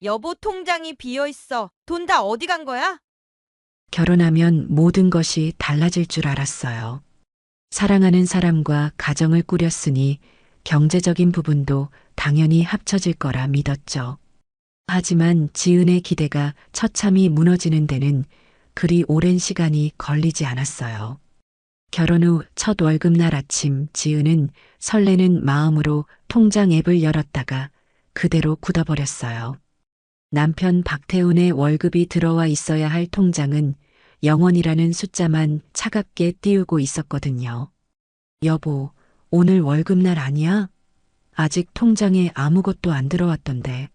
여보, 통장이 비어 있어. 돈 다 어디 간 거야? 결혼하면 모든 것이 달라질 줄 알았어요. 사랑하는 사람과 가정을 꾸렸으니 경제적인 부분도 당연히 합쳐질 거라 믿었죠. 하지만 지은의 기대가 처참히 무너지는 데는 그리 오랜 시간이 걸리지 않았어요. 결혼 후 첫 월급날 아침 지은은 설레는 마음으로 통장 앱을 열었다가 그대로 굳어버렸어요. 남편 박태훈의 월급이 들어와 있어야 할 통장은 0원이라는 숫자만 차갑게 띄우고 있었거든요. 여보, 오늘 월급날 아니야? 아직 통장에 아무것도 안 들어왔던데.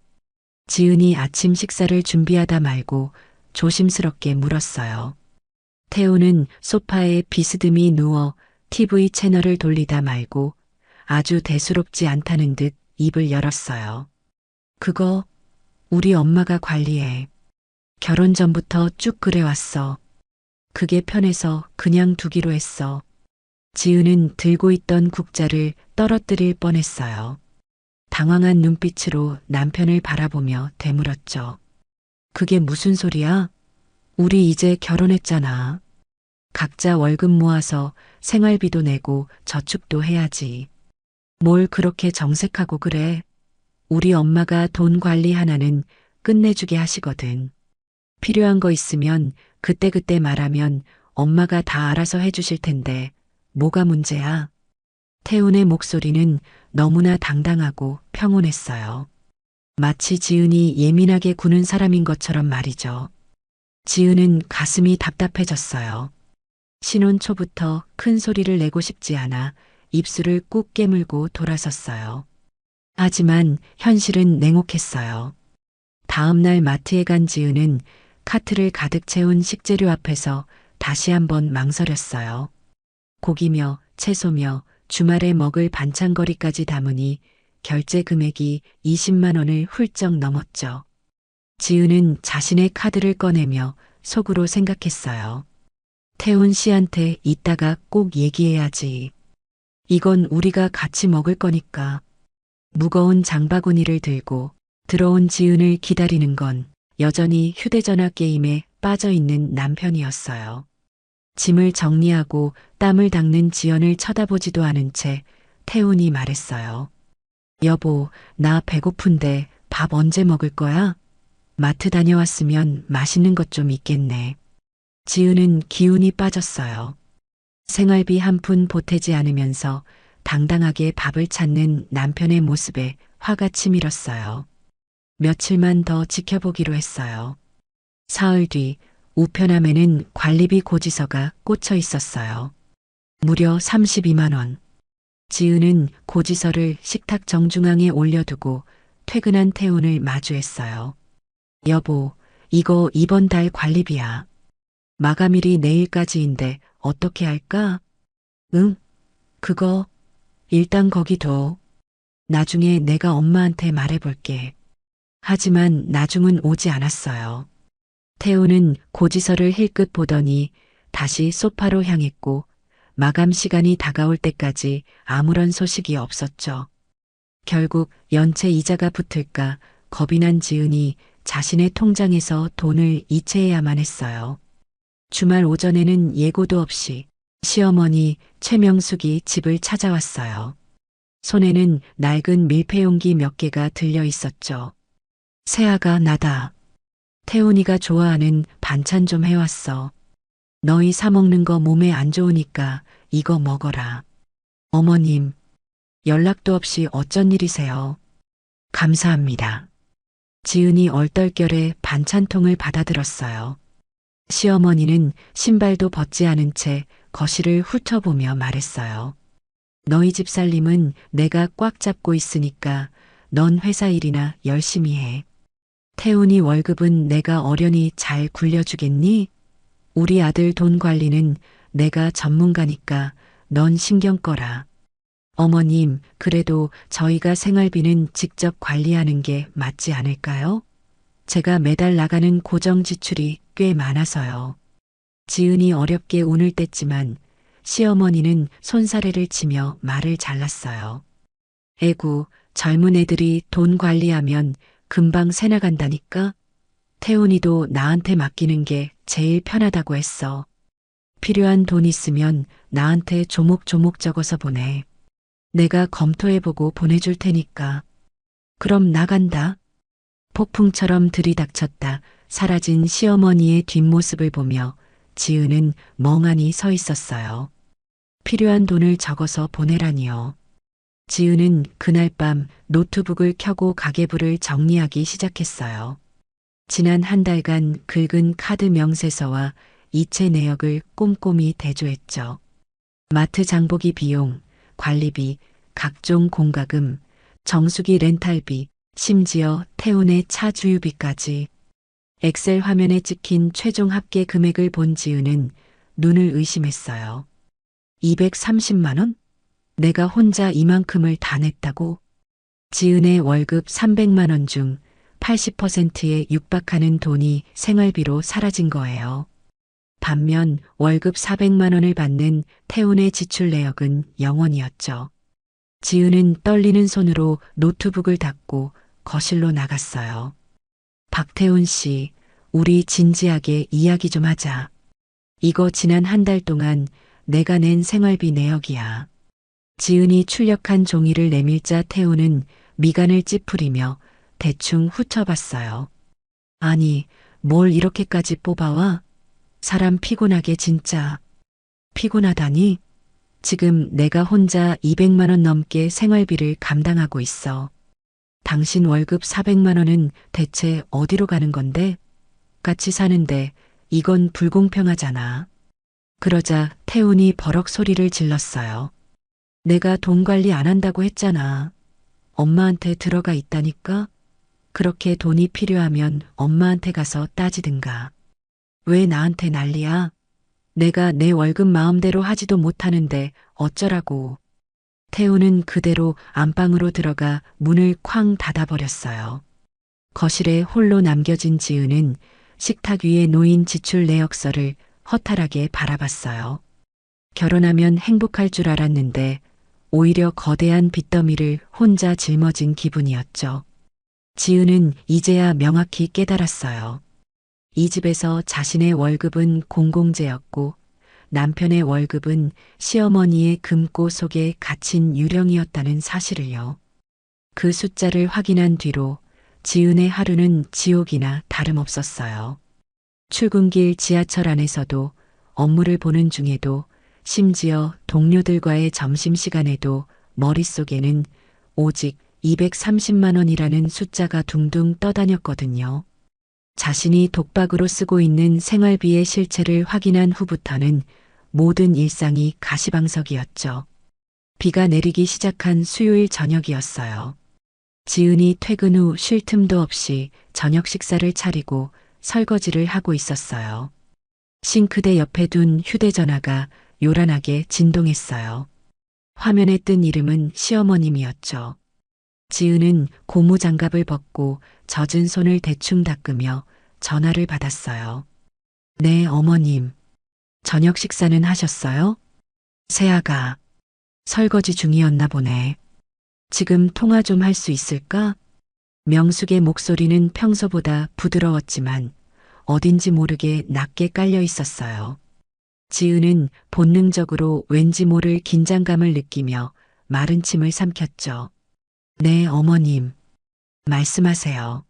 지은이 아침 식사를 준비하다 말고 조심스럽게 물었어요. 태우는 소파에 비스듬히 누워 TV 채널을 돌리다 말고 아주 대수롭지 않다는 듯 입을 열었어요. 그거 우리 엄마가 관리해. 결혼 전부터 쭉 그래왔어. 그게 편해서 그냥 두기로 했어. 지은은 들고 있던 국자를 떨어뜨릴 뻔했어요. 당황한 눈빛으로 남편을 바라보며 되물었죠. 그게 무슨 소리야? 우리 이제 결혼했잖아. 각자 월급 모아서 생활비도 내고 저축도 해야지. 뭘 그렇게 정색하고 그래? 우리 엄마가 돈 관리 하나는 끝내주게 하시거든. 필요한 거 있으면 그때그때 말하면 엄마가 다 알아서 해주실 텐데 뭐가 문제야? 태훈의 목소리는 너무나 당당하고 평온했어요. 마치 지은이 예민하게 구는 사람인 것처럼 말이죠. 지은은 가슴이 답답해졌어요. 신혼 초부터 큰 소리를 내고 싶지 않아 입술을 꾹 깨물고 돌아섰어요. 하지만 현실은 냉혹했어요. 다음 날 마트에 간 지은은 카트를 가득 채운 식재료 앞에서 다시 한번 망설였어요. 고기며 채소며 주말에 먹을 반찬거리까지 담으니 결제 금액이 20만 원을 훌쩍 넘었죠. 지은은 자신의 카드를 꺼내며 속으로 생각했어요. 태훈 씨한테 이따가 꼭 얘기해야지. 이건 우리가 같이 먹을 거니까. 무거운 장바구니를 들고 들어온 지은을 기다리는 건 여전히 휴대전화 게임에 빠져 있는 남편이었어요. 짐을 정리하고 땀을 닦는 지연을 쳐다보지도 않은 채 태훈이 말했어요. 여보, 나 배고픈데 밥 언제 먹을 거야? 마트 다녀왔으면 맛있는 것 좀 있겠네. 지은은 기운이 빠졌어요. 생활비 한 푼 보태지 않으면서 당당하게 밥을 찾는 남편의 모습에 화가 치밀었어요. 며칠만 더 지켜보기로 했어요. 사흘 뒤 우편함에는 관리비 고지서가 꽂혀 있었어요. 무려 32만 원. 지은은 고지서를 식탁 정중앙에 올려두고 퇴근한 태훈을 마주했어요. 여보, 이거 이번 달 관리비야. 마감일이 내일까지인데 어떻게 할까? 응, 그거 일단 거기 둬. 나중에 내가 엄마한테 말해볼게. 하지만 나중은 오지 않았어요. 태우는 고지서를 힐끗 보더니 다시 소파로 향했고 마감 시간이 다가올 때까지 아무런 소식이 없었죠. 결국 연체 이자가 붙을까 겁이 난 지은이 자신의 통장에서 돈을 이체해야만 했어요. 주말 오전에는 예고도 없이 시어머니 최명숙이 집을 찾아왔어요. 손에는 낡은 밀폐용기 몇 개가 들려 있었죠. 새아가 나다. 태훈이가 좋아하는 반찬 좀 해왔어. 너희 사 먹는 거 몸에 안 좋으니까 이거 먹어라. 어머님, 연락도 없이 어쩐 일이세요? 감사합니다. 지은이 얼떨결에 반찬통을 받아들었어요. 시어머니는 신발도 벗지 않은 채 거실을 훑어보며 말했어요. 너희 집 살림은 내가 꽉 잡고 있으니까 넌 회사 일이나 열심히 해. 태훈이 월급은 내가 어련히 잘 굴려주겠니? 우리 아들 돈 관리는 내가 전문가니까 넌 신경 꺼라. 어머님, 그래도 저희가 생활비는 직접 관리하는 게 맞지 않을까요? 제가 매달 나가는 고정 지출이 꽤 많아서요. 지은이 어렵게 운을 뗐지만 시어머니는 손사래를 치며 말을 잘랐어요. 에구, 젊은 애들이 돈 관리하면 금방 새 나간다니까? 태훈이도 나한테 맡기는 게 제일 편하다고 했어. 필요한 돈 있으면 나한테 조목조목 적어서 보내. 내가 검토해보고 보내줄 테니까. 그럼 나간다. 폭풍처럼 들이닥쳤다 사라진 시어머니의 뒷모습을 보며 지은은 멍하니 서 있었어요. 필요한 돈을 적어서 보내라니요. 지은은 그날 밤 노트북을 켜고 가계부를 정리하기 시작했어요. 지난 한 달간 긁은 카드 명세서와 이체 내역을 꼼꼼히 대조했죠. 마트 장보기 비용, 관리비, 각종 공과금, 정수기 렌탈비, 심지어 태훈의 차 주유비까지. 엑셀 화면에 찍힌 최종 합계 금액을 본 지은은 눈을 의심했어요. 230만 원? 내가 혼자 이만큼을 다 냈다고? 지은의 월급 300만 원 중 80%에 육박하는 돈이 생활비로 사라진 거예요. 반면 월급 400만 원을 받는 태훈의 지출 내역은 0원이었죠. 지은은 떨리는 손으로 노트북을 닫고 거실로 나갔어요. 박태훈 씨, 우리 진지하게 이야기 좀 하자. 이거 지난 한 달 동안 내가 낸 생활비 내역이야. 지은이 출력한 종이를 내밀자 태훈은 미간을 찌푸리며 대충 훑어봤어요. 아니, 뭘 이렇게까지 뽑아와? 사람 피곤하게 진짜. 피곤하다니? 지금 내가 혼자 200만 원 넘게 생활비를 감당하고 있어. 당신 월급 400만 원은 대체 어디로 가는 건데? 같이 사는데 이건 불공평하잖아. 그러자 태훈이 버럭 소리를 질렀어요. 내가 돈 관리 안 한다고 했잖아. 엄마한테 들어가 있다니까? 그렇게 돈이 필요하면 엄마한테 가서 따지든가. 왜 나한테 난리야? 내가 내 월급 마음대로 하지도 못하는데 어쩌라고. 태훈은 그대로 안방으로 들어가 문을 쾅 닫아버렸어요. 거실에 홀로 남겨진 지은은 식탁 위에 놓인 지출 내역서를 허탈하게 바라봤어요. 결혼하면 행복할 줄 알았는데 오히려 거대한 빚더미를 혼자 짊어진 기분이었죠. 지은은 이제야 명확히 깨달았어요. 이 집에서 자신의 월급은 공공재였고 남편의 월급은 시어머니의 금고 속에 갇힌 유령이었다는 사실을요. 그 숫자를 확인한 뒤로 지은의 하루는 지옥이나 다름없었어요. 출근길 지하철 안에서도 업무를 보는 중에도 심지어 동료들과의 점심시간에도 머릿속에는 오직 230만 원이라는 숫자가 둥둥 떠다녔거든요. 자신이 독박으로 쓰고 있는 생활비의 실체를 확인한 후부터는 모든 일상이 가시방석이었죠. 비가 내리기 시작한 수요일 저녁이었어요. 지은이 퇴근 후 쉴 틈도 없이 저녁 식사를 차리고 설거지를 하고 있었어요. 싱크대 옆에 둔 휴대전화가 요란하게 진동했어요. 화면에 뜬 이름은 시어머님이었죠. 지은은 고무장갑을 벗고 젖은 손을 대충 닦으며 전화를 받았어요. 네, 어머님. 저녁 식사는 하셨어요? 세아가 설거지 중이었나 보네. 지금 통화 좀 할 수 있을까? 명숙의 목소리는 평소보다 부드러웠지만 어딘지 모르게 낮게 깔려 있었어요. 지은은 본능적으로 왠지 모를 긴장감을 느끼며 마른 침을 삼켰죠. 네, 어머님. 말씀하세요.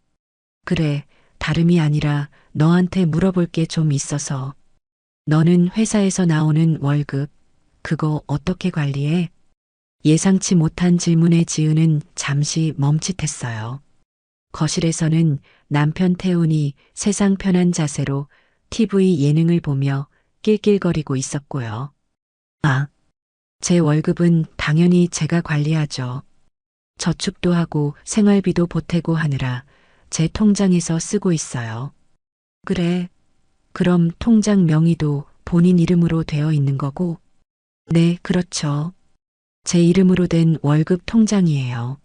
그래, 다름이 아니라 너한테 물어볼 게 좀 있어서. 너는 회사에서 나오는 월급, 그거 어떻게 관리해? 예상치 못한 질문에 지은은 잠시 멈칫했어요. 거실에서는 남편 태훈이 세상 편한 자세로 TV 예능을 보며 낄낄거리고 있었고요. 아, 제 월급은 당연히 제가 관리하죠. 저축도 하고 생활비도 보태고 하느라 제 통장에서 쓰고 있어요. 그래, 그럼 통장 명의도 본인 이름으로 되어 있는 거고? 네, 그렇죠. 제 이름으로 된 월급 통장이에요.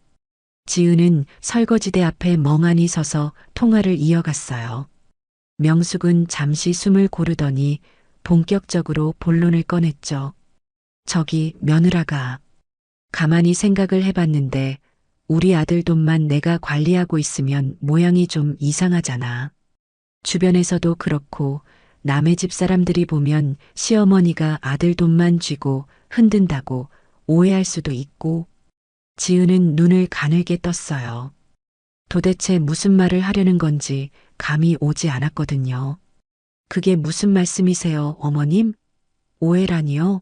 지은은 설거지대 앞에 멍하니 서서 통화를 이어갔어요. 명숙은 잠시 숨을 고르더니 본격적으로 본론을 꺼냈죠. 저기 며느라가 가만히 생각을 해봤는데 우리 아들 돈만 내가 관리하고 있으면 모양이 좀 이상하잖아. 주변에서도 그렇고 남의 집 사람들이 보면 시어머니가 아들 돈만 쥐고 흔든다고 오해할 수도 있고. 지은은 눈을 가늘게 떴어요. 도대체 무슨 말을 하려는 건지 감이 오지 않았거든요. 그게 무슨 말씀이세요, 어머님? 오해라니요?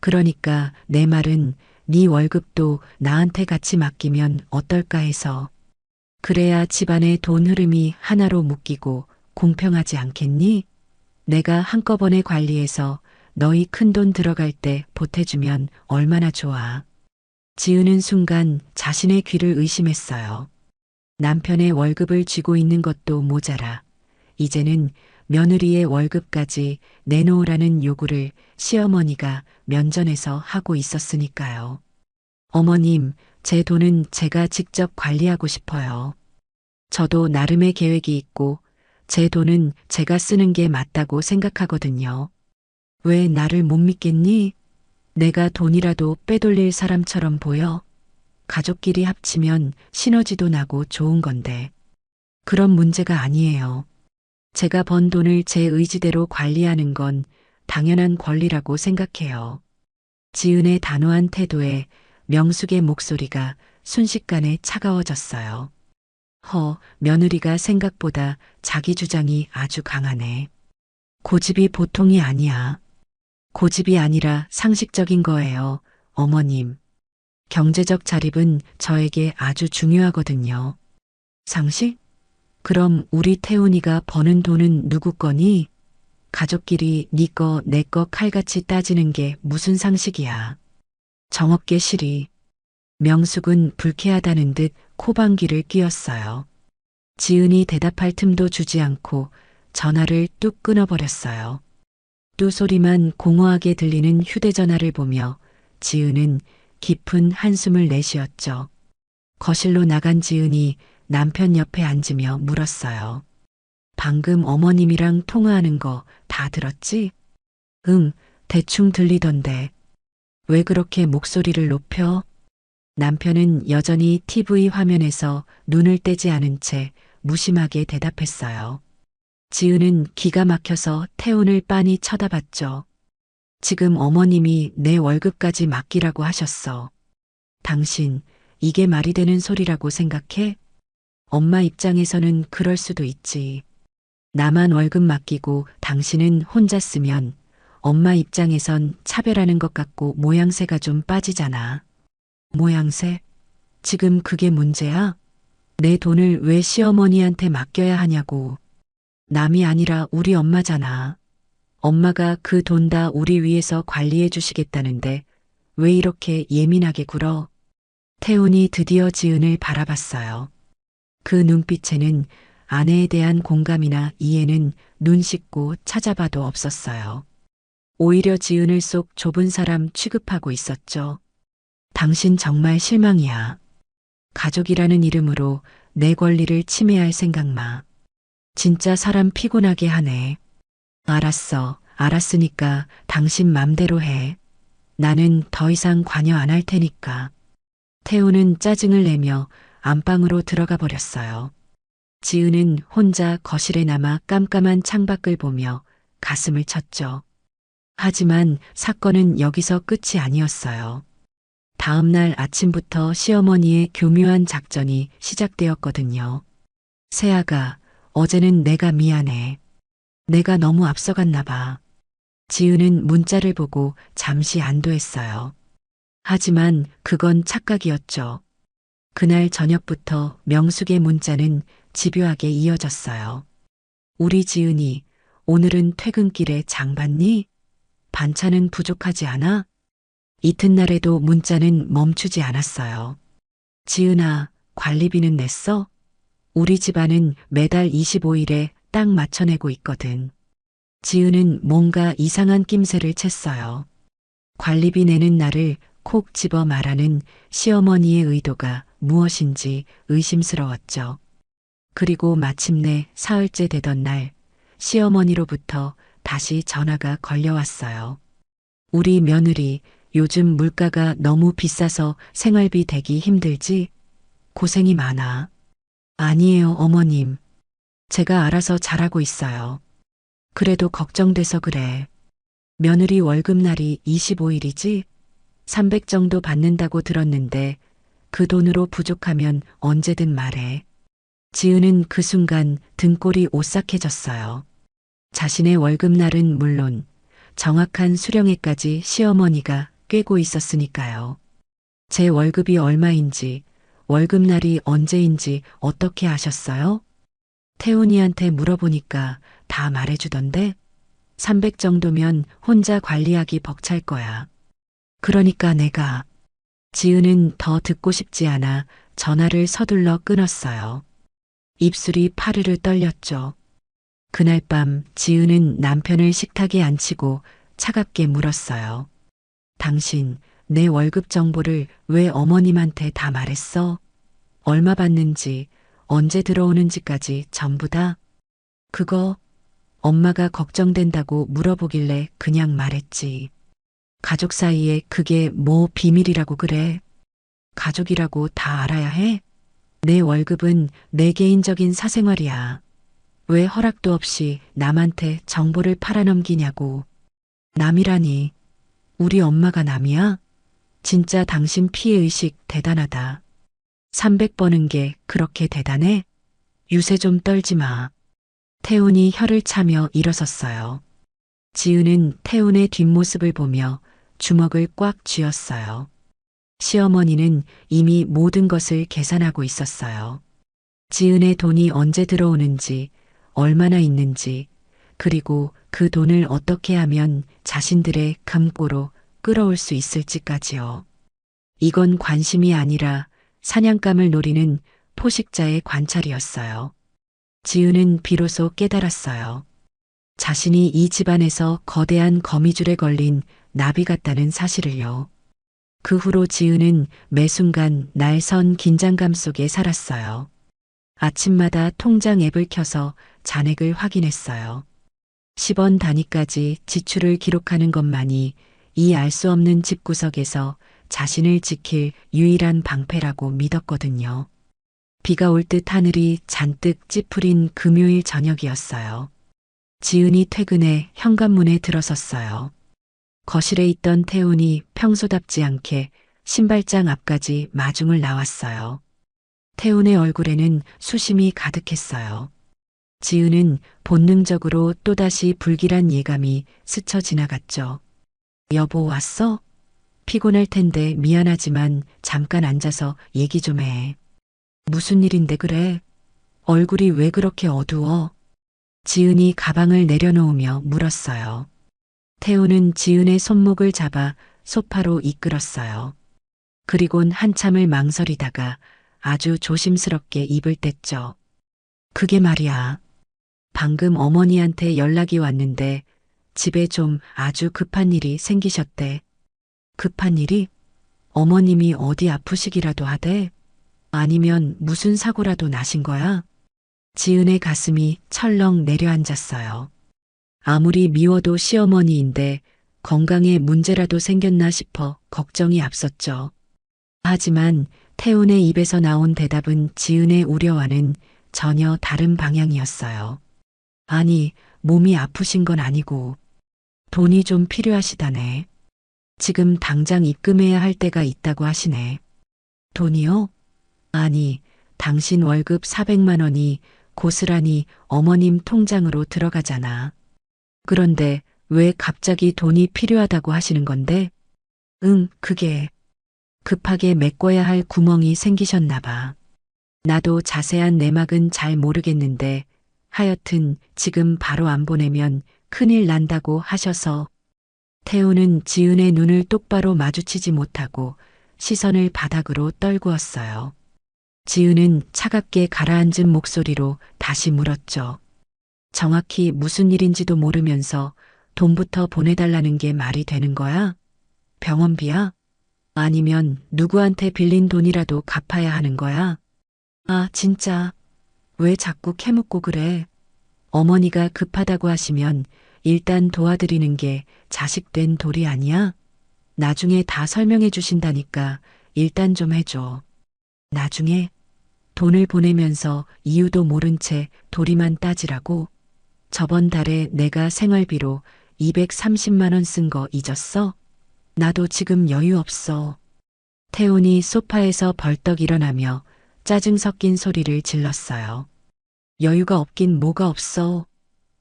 그러니까 내 말은 네 월급도 나한테 같이 맡기면 어떨까 해서. 그래야 집안의 돈 흐름이 하나로 묶이고 공평하지 않겠니? 내가 한꺼번에 관리해서 너희 큰돈 들어갈 때 보태주면 얼마나 좋아. 지은은 순간 자신의 귀를 의심했어요. 남편의 월급을 쥐고 있는 것도 모자라 이제는 며느리의 월급까지 내놓으라는 요구를 시어머니가 면전에서 하고 있었으니까요. 어머님, 제 돈은 제가 직접 관리하고 싶어요. 저도 나름의 계획이 있고 제 돈은 제가 쓰는 게 맞다고 생각하거든요. 왜 나를 못 믿겠니? 내가 돈이라도 빼돌릴 사람처럼 보여? 가족끼리 합치면 시너지도 나고 좋은 건데. 그런 문제가 아니에요. 제가 번 돈을 제 의지대로 관리하는 건 당연한 권리라고 생각해요. 지은의 단호한 태도에 명숙의 목소리가 순식간에 차가워졌어요. 며느리가 생각보다 자기 주장이 아주 강하네. 고집이 보통이 아니야. 고집이 아니라 상식적인 거예요, 어머님. 경제적 자립은 저에게 아주 중요하거든요. 상식? 그럼 우리 태훈이가 버는 돈은 누구 거니? 가족끼리 네 거 내 거 칼같이 따지는 게 무슨 상식이야. 정없게 시리. 명숙은 불쾌하다는 듯 코방귀를 뀌었어요. 지은이 대답할 틈도 주지 않고 전화를 뚝 끊어버렸어요. 뚜 소리만 공허하게 들리는 휴대전화를 보며 지은은 깊은 한숨을 내쉬었죠. 거실로 나간 지은이 남편 옆에 앉으며 물었어요. 방금 어머님이랑 통화하는 거 다 들었지? 응, 대충 들리던데. 왜 그렇게 목소리를 높여? 남편은 여전히 TV 화면에서 눈을 떼지 않은 채 무심하게 대답했어요. 지은은 기가 막혀서 태훈을 빤히 쳐다봤죠. 지금 어머님이 내 월급까지 맡기라고 하셨어. 당신, 이게 말이 되는 소리라고 생각해? 엄마 입장에서는 그럴 수도 있지. 나만 월급 맡기고 당신은 혼자 쓰면 엄마 입장에선 차별하는 것 같고 모양새가 좀 빠지잖아. 모양새? 지금 그게 문제야? 내 돈을 왜 시어머니한테 맡겨야 하냐고. 남이 아니라 우리 엄마잖아. 엄마가 그 돈 다 우리 위해서 관리해 주시겠다는데 왜 이렇게 예민하게 굴어? 태훈이 드디어 지은을 바라봤어요. 그 눈빛에는 아내에 대한 공감이나 이해는 눈 씻고 찾아봐도 없었어요. 오히려 지은을 속 좁은 사람 취급하고 있었죠. 당신 정말 실망이야. 가족이라는 이름으로 내 권리를 침해할 생각 마. 진짜 사람 피곤하게 하네. 알았어. 알았으니까 당신 맘대로 해. 나는 더 이상 관여 안 할 테니까. 태우는 짜증을 내며 안방으로 들어가 버렸어요. 지은은 혼자 거실에 남아 깜깜한 창밖을 보며 가슴을 쳤죠. 하지만 사건은 여기서 끝이 아니었어요. 다음 날 아침부터 시어머니의 교묘한 작전이 시작되었거든요. 세아가, 어제는 내가 미안해. 내가 너무 앞서갔나 봐. 지은은 문자를 보고 잠시 안도했어요. 하지만 그건 착각이었죠. 그날 저녁부터 명숙의 문자는 집요하게 이어졌어요. 우리 지은이, 오늘은 퇴근길에 장 봤니? 반찬은 부족하지 않아? 이튿날에도 문자는 멈추지 않았어요. 지은아, 관리비는 냈어? 우리 집안은 매달 25일에 딱 맞춰내고 있거든. 지은은 뭔가 이상한 낌새를 챘어요. 관리비 내는 날을 콕 집어 말하는 시어머니의 의도가 무엇인지 의심스러웠죠. 그리고 마침내 사흘째 되던 날, 시어머니로부터 다시 전화가 걸려왔어요. 우리 며느리, 요즘 물가가 너무 비싸서 생활비 대기 힘들지? 고생이 많아. 아니에요, 어머님. 제가 알아서 잘하고 있어요. 그래도 걱정돼서 그래. 며느리 월급날이 25일이지? 300 정도 받는다고 들었는데 그 돈으로 부족하면 언제든 말해. 지은은 그 순간 등골이 오싹해졌어요. 자신의 월급날은 물론 정확한 수령액까지 시어머니가 꿰고 있었으니까요. 제 월급이 얼마인지, 월급날이 언제인지 어떻게 아셨어요? 태훈이한테 물어보니까 다 말해주던데 300 정도면 혼자 관리하기 벅찰 거야. 그러니까 내가 지은은 더 듣고 싶지 않아 전화를 서둘러 끊었어요. 입술이 파르르 떨렸죠. 그날 밤 지은은 남편을 식탁에 앉히고 차갑게 물었어요. 당신 내 월급 정보를 왜 어머님한테 다 말했어? 얼마 받는지, 언제 들어오는지까지 전부 다? 그거 엄마가 걱정된다고 물어보길래 그냥 말했지. 가족 사이에 그게 뭐 비밀이라고 그래? 가족이라고 다 알아야 해? 내 월급은 내 개인적인 사생활이야. 왜 허락도 없이 남한테 정보를 팔아넘기냐고. 남이라니. 우리 엄마가 남이야? 진짜 당신 피해의식 대단하다. 300 버는 게 그렇게 대단해? 유세 좀 떨지 마. 태훈이 혀를 차며 일어섰어요. 지은은 태훈의 뒷모습을 보며 주먹을 꽉 쥐었어요. 시어머니는 이미 모든 것을 계산하고 있었어요. 지은의 돈이 언제 들어오는지, 얼마나 있는지, 그리고 그 돈을 어떻게 하면 자신들의 금고로 끌어올 수 있을지까지요. 이건 관심이 아니라 사냥감을 노리는 포식자의 관찰이었어요. 지은은 비로소 깨달았어요. 자신이 이 집안에서 거대한 거미줄에 걸린 나비 같다는 사실을요. 그 후로 지은은 매 순간 날선 긴장감 속에 살았어요. 아침마다 통장 앱을 켜서 잔액을 확인했어요. 10원 단위까지 지출을 기록하는 것만이 이 알 수 없는 집구석에서 자신을 지킬 유일한 방패라고 믿었거든요. 비가 올 듯 하늘이 잔뜩 찌푸린 금요일 저녁이었어요. 지은이 퇴근해 현관문에 들어섰어요. 거실에 있던 태훈이 평소답지 않게 신발장 앞까지 마중을 나왔어요. 태훈의 얼굴에는 수심이 가득했어요. 지은은 본능적으로 또다시 불길한 예감이 스쳐 지나갔죠. 여보 왔어? 피곤할 텐데 미안하지만 잠깐 앉아서 얘기 좀 해. 무슨 일인데 그래? 얼굴이 왜 그렇게 어두워? 지은이 가방을 내려놓으며 물었어요. 태훈은 지은의 손목을 잡아 소파로 이끌었어요. 그리곤 한참을 망설이다가 아주 조심스럽게 입을 뗐죠. 그게 말이야. 방금 어머니한테 연락이 왔는데 집에 좀 아주 급한 일이 생기셨대. 급한 일이? 어머님이 어디 아프시기라도 하대? 아니면 무슨 사고라도 나신 거야? 지은의 가슴이 철렁 내려앉았어요. 아무리 미워도 시어머니인데 건강에 문제라도 생겼나 싶어 걱정이 앞섰죠. 하지만 태훈의 입에서 나온 대답은 지은의 우려와는 전혀 다른 방향이었어요. 아니, 몸이 아프신 건 아니고 돈이 좀 필요하시다네. 지금 당장 입금해야 할 때가 있다고 하시네. 돈이요? 아니, 당신 월급 400만 원이 고스란히 어머님 통장으로 들어가잖아. 그런데 왜 갑자기 돈이 필요하다고 하시는 건데? 그게 급하게 메꿔야 할 구멍이 생기셨나 봐. 나도 자세한 내막은 잘 모르겠는데 하여튼 지금 바로 안 보내면 큰일 난다고 하셔서. 태훈은 지은의 눈을 똑바로 마주치지 못하고 시선을 바닥으로 떨구었어요. 지은은 차갑게 가라앉은 목소리로 다시 물었죠. 정확히 무슨 일인지도 모르면서 돈부터 보내달라는 게 말이 되는 거야? 병원비야? 아니면 누구한테 빌린 돈이라도 갚아야 하는 거야? 아, 진짜. 왜 자꾸 캐묻고 그래? 어머니가 급하다고 하시면 일단 도와드리는 게 자식된 도리 아니야? 나중에 다 설명해 주신다니까 일단 좀 해줘. 나중에? 돈을 보내면서 이유도 모른 채 도리만 따지라고. 저번 달에 내가 생활비로 230만 원 쓴 거 잊었어? 나도 지금 여유 없어. 태훈이 소파에서 벌떡 일어나며 짜증 섞인 소리를 질렀어요. 여유가 없긴 뭐가 없어.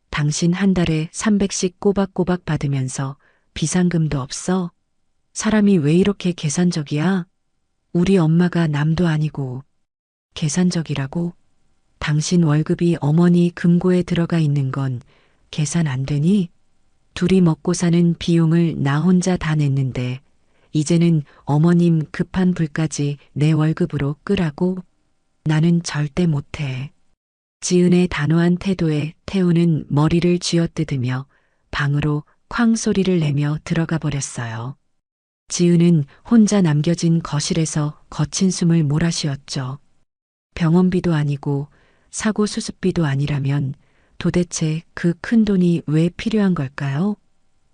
당신 한 달에 300씩 꼬박꼬박 받으면서 비상금도 없어. 사람이 왜 이렇게 계산적이야? 우리 엄마가 남도 아니고. 계산적이라고? 당신 월급이 어머니 금고에 들어가 있는 건 계산 안 되니? 둘이 먹고 사는 비용을 나 혼자 다 냈는데 이제는 어머님 급한 불까지 내 월급으로 끄라고? 나는 절대 못해. 지은의 단호한 태도에 태우는 머리를 쥐어뜯으며 방으로 쾅 소리를 내며 들어가 버렸어요. 지은은 혼자 남겨진 거실에서 거친 숨을 몰아쉬었죠. 병원비도 아니고 사고 수습비도 아니라면 도대체 그 큰 돈이 왜 필요한 걸까요?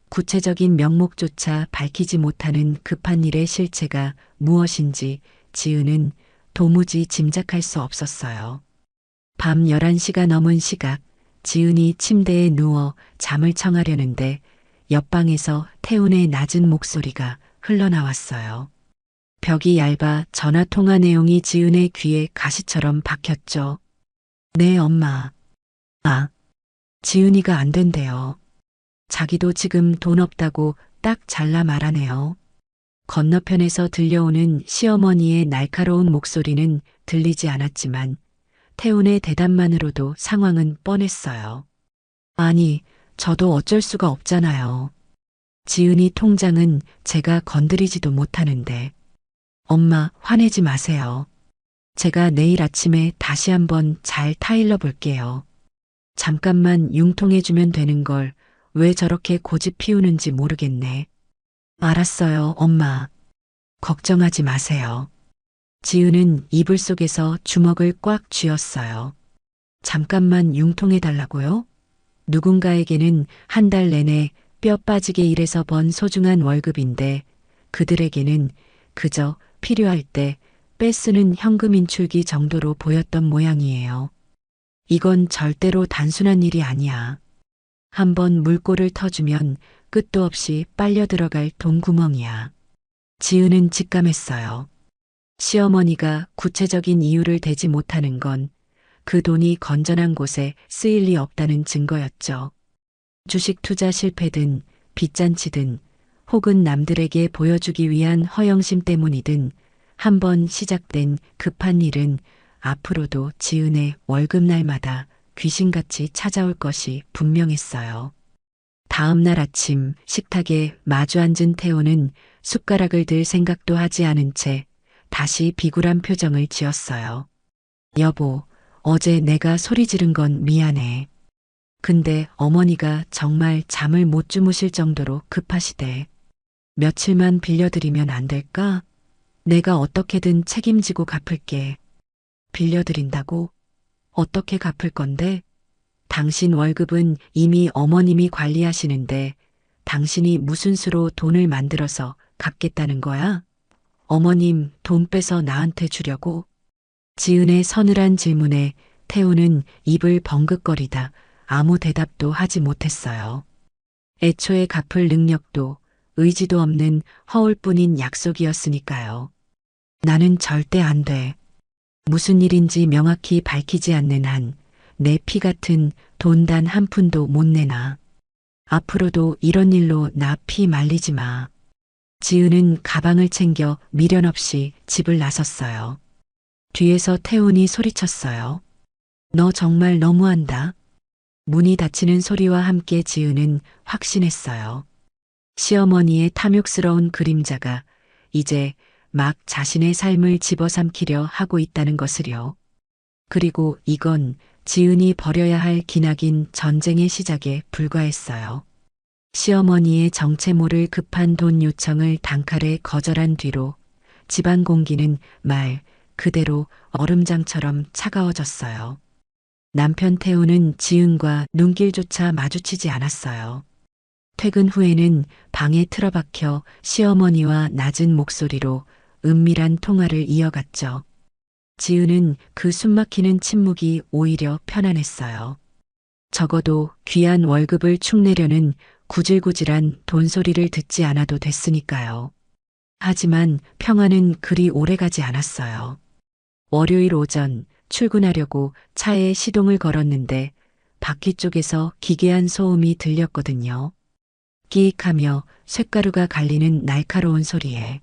구체적인 명목조차 밝히지 못하는 급한 일의 실체가 무엇인지 지은은 도무지 짐작할 수 없었어요. 밤 11시가 넘은 시각, 지은이 침대에 누워 잠을 청하려는데 옆방에서 태훈의 낮은 목소리가 흘러나왔어요. 벽이 얇아 전화 통화 내용이 지은의 귀에 가시처럼 박혔죠. 네, 엄마. 아, 지은이가 안 된대요. 자기도 지금 돈 없다고 딱 잘라 말하네요. 건너편에서 들려오는 시어머니의 날카로운 목소리는 들리지 않았지만 태훈의 대답만으로도 상황은 뻔했어요. 아니, 저도 어쩔 수가 없잖아요. 지은이 통장은 제가 건드리지도 못하는데. 엄마, 화내지 마세요. 제가 내일 아침에 다시 한번 잘 타일러 볼게요. 잠깐만 융통해주면 되는 걸 왜 저렇게 고집 피우는지 모르겠네. 알았어요, 엄마. 걱정하지 마세요. 지은은 이불 속에서 주먹을 꽉 쥐었어요. 잠깐만 융통해달라고요? 누군가에게는 한 달 내내 뼈 빠지게 일해서 번 소중한 월급인데 그들에게는 그저 필요할 때 빼쓰는 현금 인출기 정도로 보였던 모양이에요. 이건 절대로 단순한 일이 아니야. 한번 물꼬를 터주면 끝도 없이 빨려 들어갈 돈구멍이야. 지은은 직감했어요. 시어머니가 구체적인 이유를 대지 못하는 건 그 돈이 건전한 곳에 쓰일 리 없다는 증거였죠. 주식 투자 실패든 빚잔치든 혹은 남들에게 보여주기 위한 허영심 때문이든 한번 시작된 급한 일은 앞으로도 지은의 월급날마다 귀신같이 찾아올 것이 분명했어요. 다음 날 아침 식탁에 마주 앉은 태호는 숟가락을 들 생각도 하지 않은 채 다시 비굴한 표정을 지었어요. 여보, 어제 내가 소리 지른 건 미안해. 근데 어머니가 정말 잠을 못 주무실 정도로 급하시대. 며칠만 빌려드리면 안 될까? 내가 어떻게든 책임지고 갚을게. 빌려드린다고? 어떻게 갚을 건데? 당신 월급은 이미 어머님이 관리하시는데 당신이 무슨 수로 돈을 만들어서 갚겠다는 거야? 어머님 돈 빼서 나한테 주려고? 지은의 서늘한 질문에 태우는 입을 벙긋거리다 아무 대답도 하지 못했어요. 애초에 갚을 능력도 의지도 없는 허울뿐인 약속이었으니까요. 나는 절대 안 돼. 무슨 일인지 명확히 밝히지 않는 한 내 피 같은 돈 단 한 푼도 못 내놔. 앞으로도 이런 일로 나 피 말리지 마. 지은은 가방을 챙겨 미련 없이 집을 나섰어요. 뒤에서 태훈이 소리쳤어요. 너 정말 너무한다. 문이 닫히는 소리와 함께 지은은 확신했어요. 시어머니의 탐욕스러운 그림자가 이제 막 자신의 삶을 집어삼키려 하고 있다는 것을요. 그리고 이건 지은이 벌여야 할 기나긴 전쟁의 시작에 불과했어요. 시어머니의 정체 모를 급한 돈 요청을 단칼에 거절한 뒤로 집안 공기는 말 그대로 얼음장처럼 차가워졌어요. 남편 태우는 지은과 눈길조차 마주치지 않았어요. 퇴근 후에는 방에 틀어박혀 시어머니와 낮은 목소리로 은밀한 통화를 이어갔죠. 지은은 그 숨막히는 침묵이 오히려 편안했어요. 적어도 귀한 월급을 축내려는 구질구질한 돈소리를 듣지 않아도 됐으니까요. 하지만 평화는 그리 오래가지 않았어요. 월요일 오전 출근하려고 차에 시동을 걸었는데 바퀴 쪽에서 기괴한 소음이 들렸거든요. 끼익하며 쇳가루가 갈리는 날카로운 소리에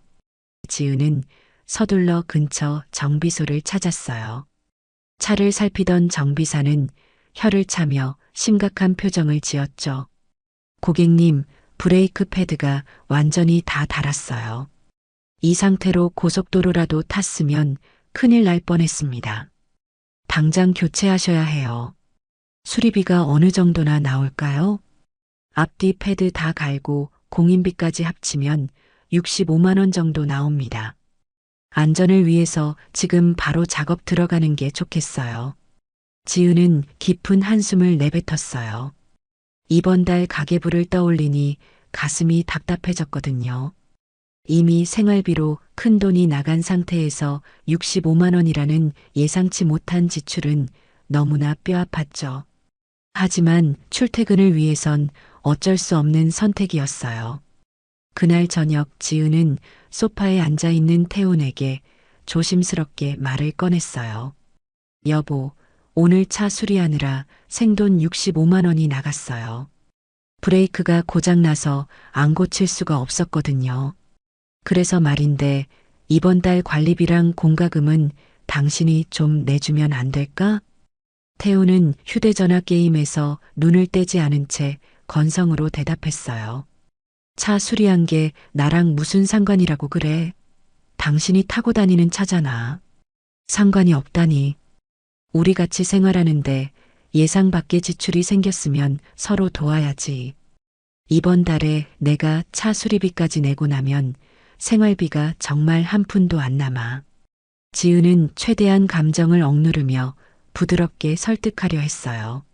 지은은 서둘러 근처 정비소를 찾았어요. 차를 살피던 정비사는 혀를 차며 심각한 표정을 지었죠. 고객님, 브레이크 패드가 완전히 다 닳았어요. 이 상태로 고속도로라도 탔으면 큰일 날 뻔했습니다. 당장 교체하셔야 해요. 수리비가 어느 정도나 나올까요? 앞뒤 패드 다 갈고 공인비까지 합치면 65만 원 정도 나옵니다. 안전을 위해서 지금 바로 작업 들어가는 게 좋겠어요. 지은은 깊은 한숨을 내뱉었어요. 이번 달 가계부를 떠올리니 가슴이 답답해졌거든요. 이미 생활비로 큰 돈이 나간 상태에서 65만 원이라는 예상치 못한 지출은 너무나 뼈아팠죠. 하지만 출퇴근을 위해선 어쩔 수 없는 선택이었어요. 그날 저녁 지은은 소파에 앉아 있는 태훈에게 조심스럽게 말을 꺼냈어요. 여보, 오늘 차 수리하느라 생돈 65만 원이 나갔어요. 브레이크가 고장나서 안 고칠 수가 없었거든요. 그래서 말인데 이번 달 관리비랑 공과금은 당신이 좀 내주면 안 될까? 태우는 휴대전화 게임에서 눈을 떼지 않은 채 건성으로 대답했어요. 차 수리한 게 나랑 무슨 상관이라고 그래? 당신이 타고 다니는 차잖아. 상관이 없다니. 우리 같이 생활하는데 예상 밖의 지출이 생겼으면 서로 도와야지. 이번 달에 내가 차 수리비까지 내고 나면 생활비가 정말 한 푼도 안 남아. 지은은 최대한 감정을 억누르며 부드럽게 설득하려 했어요.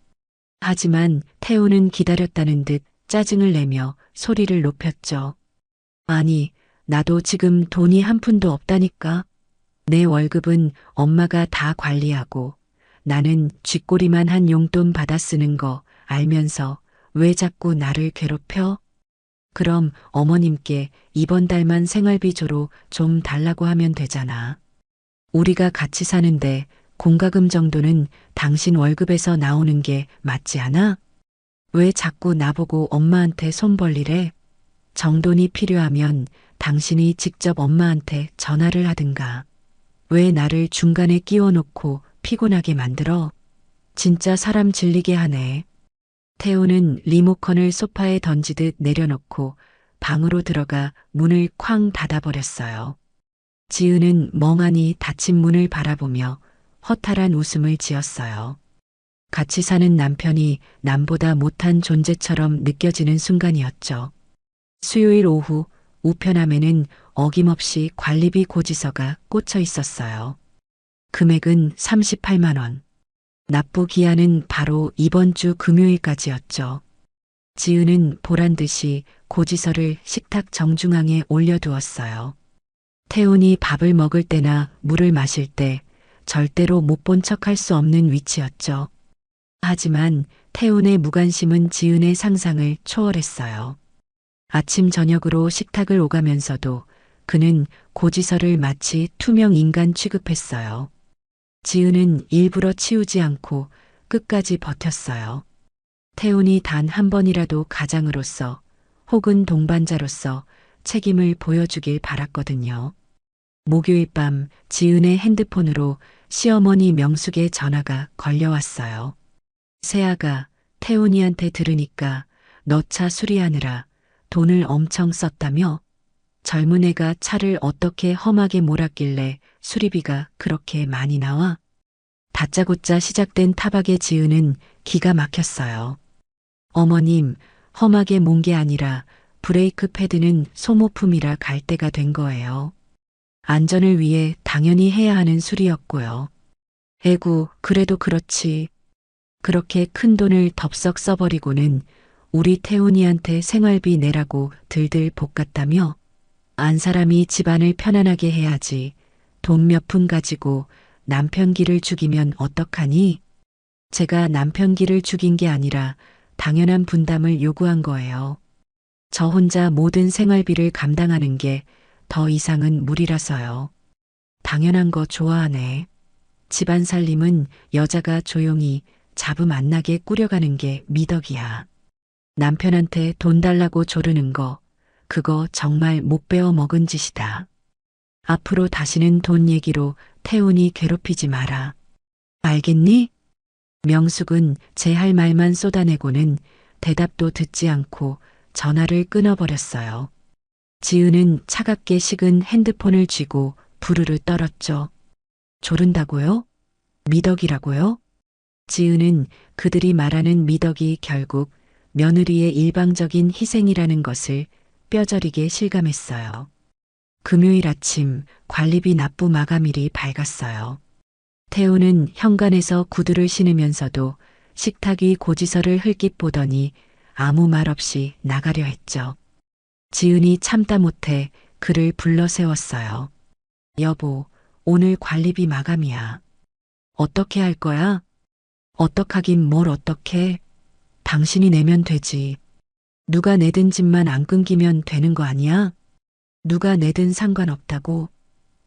하지만 태우는 기다렸다는 듯 짜증을 내며 소리를 높였죠. 아니, 나도 지금 돈이 한 푼도 없다니까. 내 월급은 엄마가 다 관리하고 나는 쥐꼬리만 한 용돈 받아 쓰는 거 알면서 왜 자꾸 나를 괴롭혀? 그럼 어머님께 이번 달만 생활비 조로 좀 달라고 하면 되잖아. 우리가 같이 사는데 공과금 정도는 당신 월급에서 나오는 게 맞지 않아? 왜 자꾸 나보고 엄마한테 손 벌리래? 정돈이 필요하면 당신이 직접 엄마한테 전화를 하든가. 왜 나를 중간에 끼워 놓고 피곤하게 만들어? 진짜 사람 질리게 하네. 태우는 리모컨을 소파에 던지듯 내려놓고 방으로 들어가 문을 쾅 닫아버렸어요. 지은은 멍하니 닫힌 문을 바라보며 허탈한 웃음을 지었어요. 같이 사는 남편이 남보다 못한 존재처럼 느껴지는 순간이었죠. 수요일 오후 우편함에는 어김없이 관리비 고지서가 꽂혀 있었어요. 금액은 38만 원. 납부 기한은 바로 이번 주 금요일까지였죠. 지은은 보란듯이 고지서를 식탁 정중앙에 올려두었어요. 태훈이 밥을 먹을 때나 물을 마실 때 절대로 못 본 척할 수 없는 위치였죠. 하지만 태훈의 무관심은 지은의 상상을 초월했어요. 아침 저녁으로 식탁을 오가면서도 그는 고지서를 마치 투명 인간 취급했어요. 지은은 일부러 치우지 않고 끝까지 버텼어요. 태훈이 단 한 번이라도 가장으로서 혹은 동반자로서 책임을 보여주길 바랐거든요. 목요일 밤 지은의 핸드폰으로 시어머니 명숙의 전화가 걸려왔어요. 세아가 태훈이한테 들으니까 너 차 수리하느라 돈을 엄청 썼다며? 젊은 애가 차를 어떻게 험하게 몰았길래 수리비가 그렇게 많이 나와? 다짜고짜 시작된 타박의 지은은 기가 막혔어요. 어머님, 험하게 몬 게 아니라 브레이크 패드는 소모품이라 갈 때가 된 거예요. 안전을 위해 당연히 해야 하는 수리였고요. 에구, 그래도 그렇지. 그렇게 큰 돈을 덥석 써버리고는 우리 태훈이한테 생활비 내라고 들들 볶았다며? 안 사람이 집안을 편안하게 해야지. 돈 몇 푼 가지고 남편 기를 죽이면 어떡하니? 제가 남편 기를 죽인 게 아니라 당연한 분담을 요구한 거예요. 저 혼자 모든 생활비를 감당하는 게 더 이상은 무리라서요. 당연한 거 좋아하네. 집안 살림은 여자가 조용히 잡음 안 나게 꾸려가는 게 미덕이야. 남편한테 돈 달라고 조르는 거, 그거 정말 못 배워 먹은 짓이다. 앞으로 다시는 돈 얘기로 태훈이 괴롭히지 마라. 알겠니? 명숙은 제 할 말만 쏟아내고는 대답도 듣지 않고 전화를 끊어버렸어요. 지은은 차갑게 식은 핸드폰을 쥐고 부르르 떨었죠. 조른다고요? 미덕이라고요? 지은은 그들이 말하는 미덕이 결국 며느리의 일방적인 희생이라는 것을 뼈저리게 실감했어요. 금요일 아침 관리비 납부 마감일이 밝았어요. 태우는 현관에서 구두를 신으면서도 식탁 위 고지서를 흘낏 보더니 아무 말 없이 나가려 했죠. 지은이 참다 못해 그를 불러 세웠어요. 여보, 오늘 관리비 마감이야. 어떻게 할 거야? 어떡하긴 뭘 어떡해. 당신이 내면 되지. 누가 내든 집만 안 끊기면 되는 거 아니야? 누가 내든 상관없다고.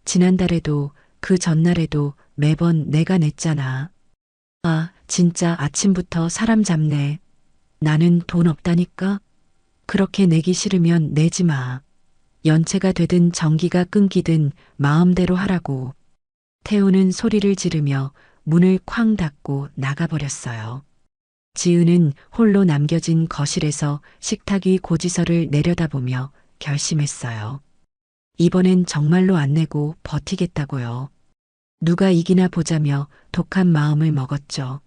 지난달에도 그 전날에도 매번 내가 냈잖아. 아, 진짜 아침부터 사람 잡네. 나는 돈 없다니까? 그렇게 내기 싫으면 내지 마. 연체가 되든 전기가 끊기든 마음대로 하라고. 태우는 소리를 지르며 문을 쾅 닫고 나가버렸어요. 지은은 홀로 남겨진 거실에서 식탁 위 고지서를 내려다보며 결심했어요. 이번엔 정말로 안 내고 버티겠다고요. 누가 이기나 보자며 독한 마음을 먹었죠.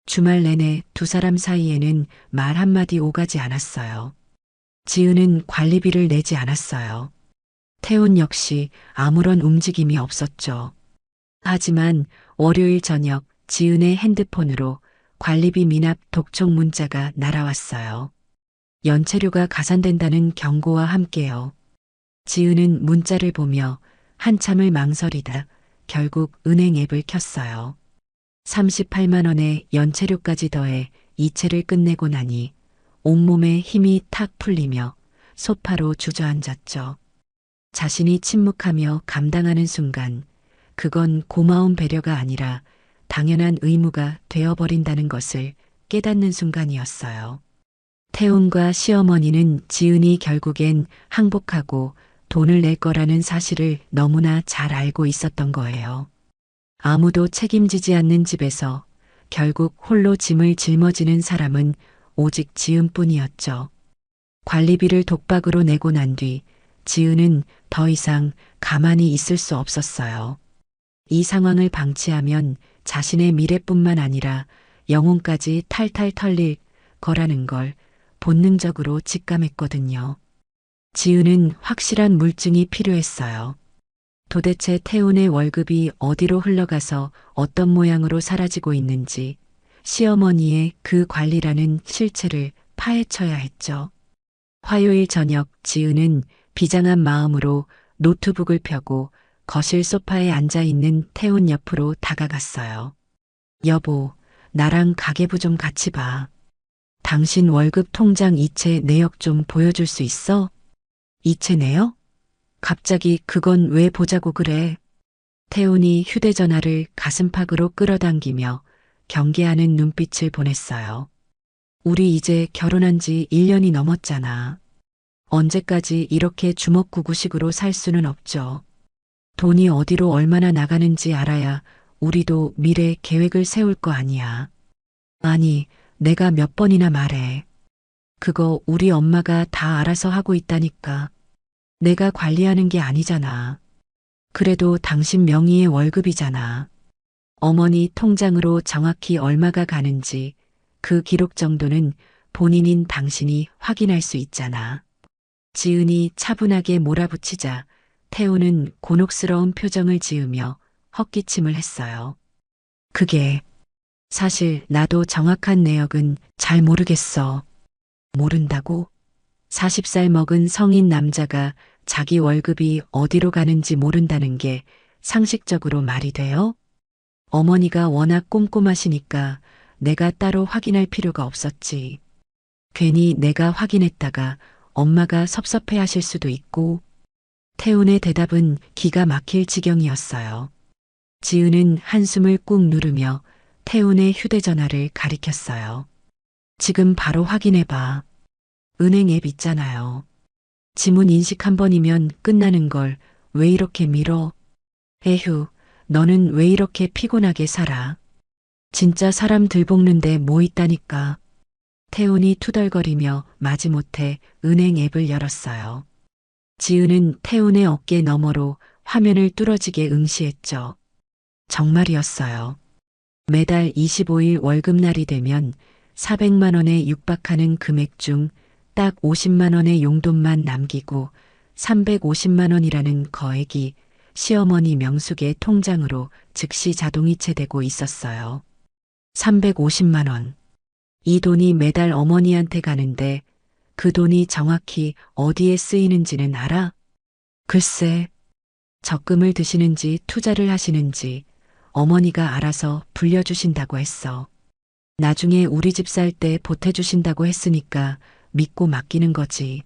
주말 내내 두 사람 사이에는 말 한마디 오가지 않았어요. 지은은 관리비를 내지 않았어요. 태훈 역시 아무런 움직임이 없었죠. 하지만 월요일 저녁 지은의 핸드폰으로 관리비 미납 독촉 문자가 날아왔어요. 연체료가 가산된다는 경고와 함께요. 지은은 문자를 보며 한참을 망설이다 결국 은행 앱을 켰어요. 38만 원의 연체료까지 더해 이체를 끝내고 나니 온몸에 힘이 탁 풀리며 소파로 주저앉았죠. 자신이 침묵하며 감당하는 순간 그건 고마운 배려가 아니라 당연한 의무가 되어버린다는 것을 깨닫는 순간이었어요. 태훈과 시어머니는 지은이 결국엔 항복하고 돈을 낼 거라는 사실을 너무나 잘 알고 있었던 거예요. 아무도 책임지지 않는 집에서 결국 홀로 짐을 짊어지는 사람은 오직 지은뿐이었죠. 관리비를 독박으로 내고 난 뒤 지은은 더 이상 가만히 있을 수 없었어요. 이 상황을 방치하면 자신의 미래뿐만 아니라 영혼까지 탈탈 털릴 거라는 걸 본능적으로 직감했거든요. 지은은 확실한 물증이 필요했어요. 도대체 태훈의 월급이 어디로 흘러가서 어떤 모양으로 사라지고 있는지 시어머니의 그 관리라는 실체를 파헤쳐야 했죠. 화요일 저녁 지은은 비장한 마음으로 노트북을 펴고 거실 소파에 앉아 있는 태훈 옆으로 다가갔어요. 여보, 나랑 가계부 좀 같이 봐. 당신 월급 통장 이체 내역 좀 보여줄 수 있어? 이체 내역? 갑자기 그건 왜 보자고 그래? 태훈이 휴대전화를 가슴팍으로 끌어당기며 경계하는 눈빛을 보냈어요. 우리 이제 결혼한 지 1년이 넘었잖아. 언제까지 이렇게 주먹구구식으로 살 수는 없죠. 돈이 어디로 얼마나 나가는지 알아야 우리도 미래 계획을 세울 거 아니야. 아니, 내가 몇 번이나 말해. 그거 우리 엄마가 다 알아서 하고 있다니까. 내가 관리하는 게 아니잖아. 그래도 당신 명의의 월급이잖아. 어머니 통장으로 정확히 얼마가 가는지 그 기록 정도는 본인인 당신이 확인할 수 있잖아. 지은이 차분하게 몰아붙이자 태우는 곤혹스러운 표정을 지으며 헛기침을 했어요. 그게 사실 나도 정확한 내역은 잘 모르겠어. 모른다고? 40살 먹은 성인 남자가 자기 월급이 어디로 가는지 모른다는 게 상식적으로 말이 돼요? 어머니가 워낙 꼼꼼하시니까 내가 따로 확인할 필요가 없었지. 괜히 내가 확인했다가 엄마가 섭섭해 하실 수도 있고. 태훈의 대답은 기가 막힐 지경이었어요. 지은은 한숨을 꾹 누르며 태훈의 휴대전화를 가리켰어요. 지금 바로 확인해봐. 은행 앱 있잖아요. 지문 인식 한 번이면 끝나는 걸 왜 이렇게 미뤄? 에휴, 너는 왜 이렇게 피곤하게 살아? 진짜 사람 들볶는데 뭐 있다니까. 태훈이 투덜거리며 마지못해 은행 앱을 열었어요. 지은은 태훈의 어깨 너머로 화면을 뚫어지게 응시했죠. 정말이었어요. 매달 25일 월급날이 되면 400만 원에 육박하는 금액 중 딱 50만 원의 용돈만 남기고 350만 원이라는 거액이 시어머니 명숙의 통장으로 즉시 자동이체되고 있었어요. 350만 원. 이 돈이 매달 어머니한테 가는데 그 돈이 정확히 어디에 쓰이는지는 알아? 글쎄, 적금을 드시는지 투자를 하시는지 어머니가 알아서 불려주신다고 했어. 나중에 우리 집 살 때 보태주신다고 했으니까 믿고 맡기는 거지.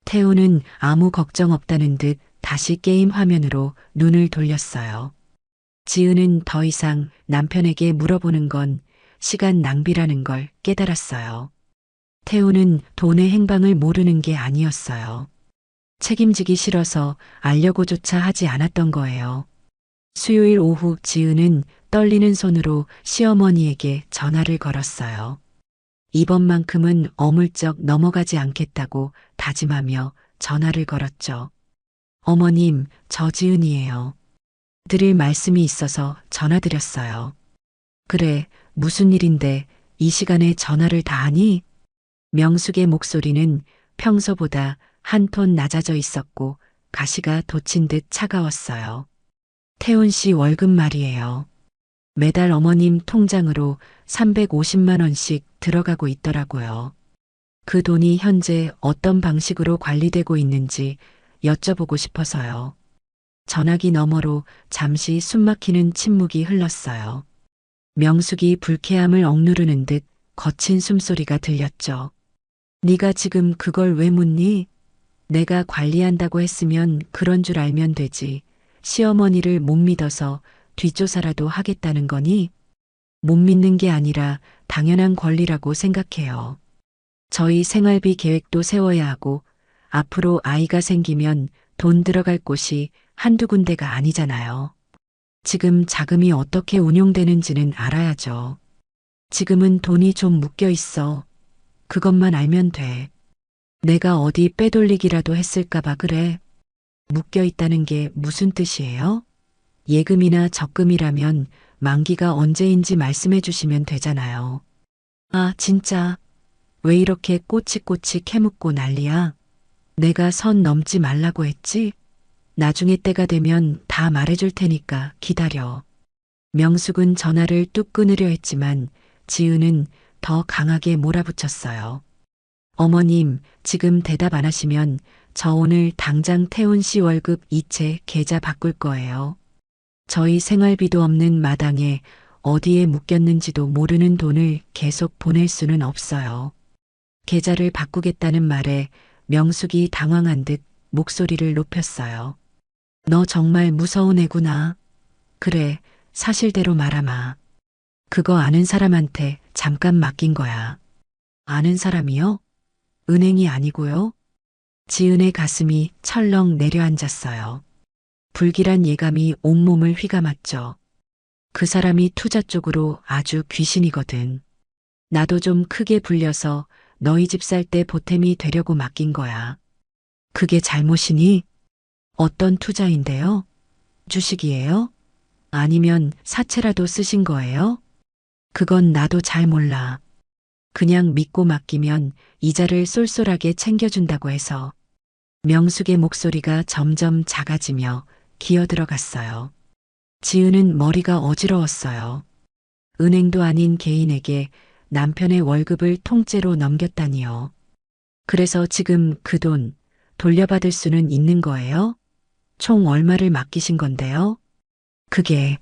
태우는 아무 걱정 없다는 듯 다시 게임 화면으로 눈을 돌렸어요. 지은은 더 이상 남편에게 물어보는 건 시간 낭비라는 걸 깨달았어요. 태우는 돈의 행방을 모르는 게 아니었어요. 책임지기 싫어서 알려고조차 하지 않았던 거예요. 수요일 오후 지은은 떨리는 손으로 시어머니에게 전화를 걸었어요. 이번만큼은 어물쩍 넘어가지 않겠다고 다짐하며 전화를 걸었죠. 어머님, 저 지은이에요. 드릴 말씀이 있어서 전화드렸어요. 그래, 무슨 일인데 이 시간에 전화를 다 하니? 명숙의 목소리는 평소보다 한 톤 낮아져 있었고 가시가 돋친 듯 차가웠어요. 태훈 씨 월급 말이에요. 매달 어머님 통장으로 350만 원씩 들어가고 있더라고요. 그 돈이 현재 어떤 방식으로 관리되고 있는지 여쭤보고 싶어서요. 전화기 너머로 잠시 숨막히는 침묵이 흘렀어요. 명숙이 불쾌함을 억누르는 듯 거친 숨소리가 들렸죠. 네가 지금 그걸 왜 묻니? 내가 관리한다고 했으면 그런 줄 알면 되지. 시어머니를 못 믿어서 뒷조사라도 하겠다는 거니? 못 믿는 게 아니라 당연한 권리라고 생각해요. 저희 생활비 계획도 세워야 하고 앞으로 아이가 생기면 돈 들어갈 곳이 한두 군데가 아니잖아요. 지금 자금이 어떻게 운용되는지는 알아야죠. 지금은 돈이 좀 묶여 있어. 그것만 알면 돼. 내가 어디 빼돌리기라도 했을까봐 그래. 묶여 있다는 게 무슨 뜻이에요? 예금이나 적금이라면 만기가 언제인지 말씀해 주시면 되잖아요. 아, 진짜. 왜 이렇게 꼬치꼬치 캐묻고 난리야? 내가 선 넘지 말라고 했지? 나중에 때가 되면 다 말해줄 테니까 기다려. 명숙은 전화를 뚝 끊으려 했지만 지은은 더 강하게 몰아붙였어요. 어머님, 지금 대답 안 하시면 저 오늘 당장 태훈 씨 월급 이체 계좌 바꿀 거예요. 저희 생활비도 없는 마당에 어디에 묶였는지도 모르는 돈을 계속 보낼 수는 없어요. 계좌를 바꾸겠다는 말에 명숙이 당황한 듯 목소리를 높였어요. 너 정말 무서운 애구나. 그래, 사실대로 말하마. 그거 아는 사람한테 잠깐 맡긴 거야. 아는 사람이요? 은행이 아니고요? 지은의 가슴이 철렁 내려앉았어요. 불길한 예감이 온몸을 휘감았죠. 그 사람이 투자 쪽으로 아주 귀신이거든. 나도 좀 크게 불려서 너희 집 살 때 보탬이 되려고 맡긴 거야. 그게 잘못이니? 어떤 투자인데요? 주식이에요? 아니면 사채라도 쓰신 거예요? 그건 나도 잘 몰라. 그냥 믿고 맡기면 이자를 쏠쏠하게 챙겨준다고 해서. 명숙의 목소리가 점점 작아지며 기어들어갔어요. 지은은 머리가 어지러웠어요. 은행도 아닌 개인에게 남편의 월급을 통째로 넘겼다니요. 그래서 지금 그 돈 돌려받을 수는 있는 거예요? 총 얼마를 맡기신 건데요? 그게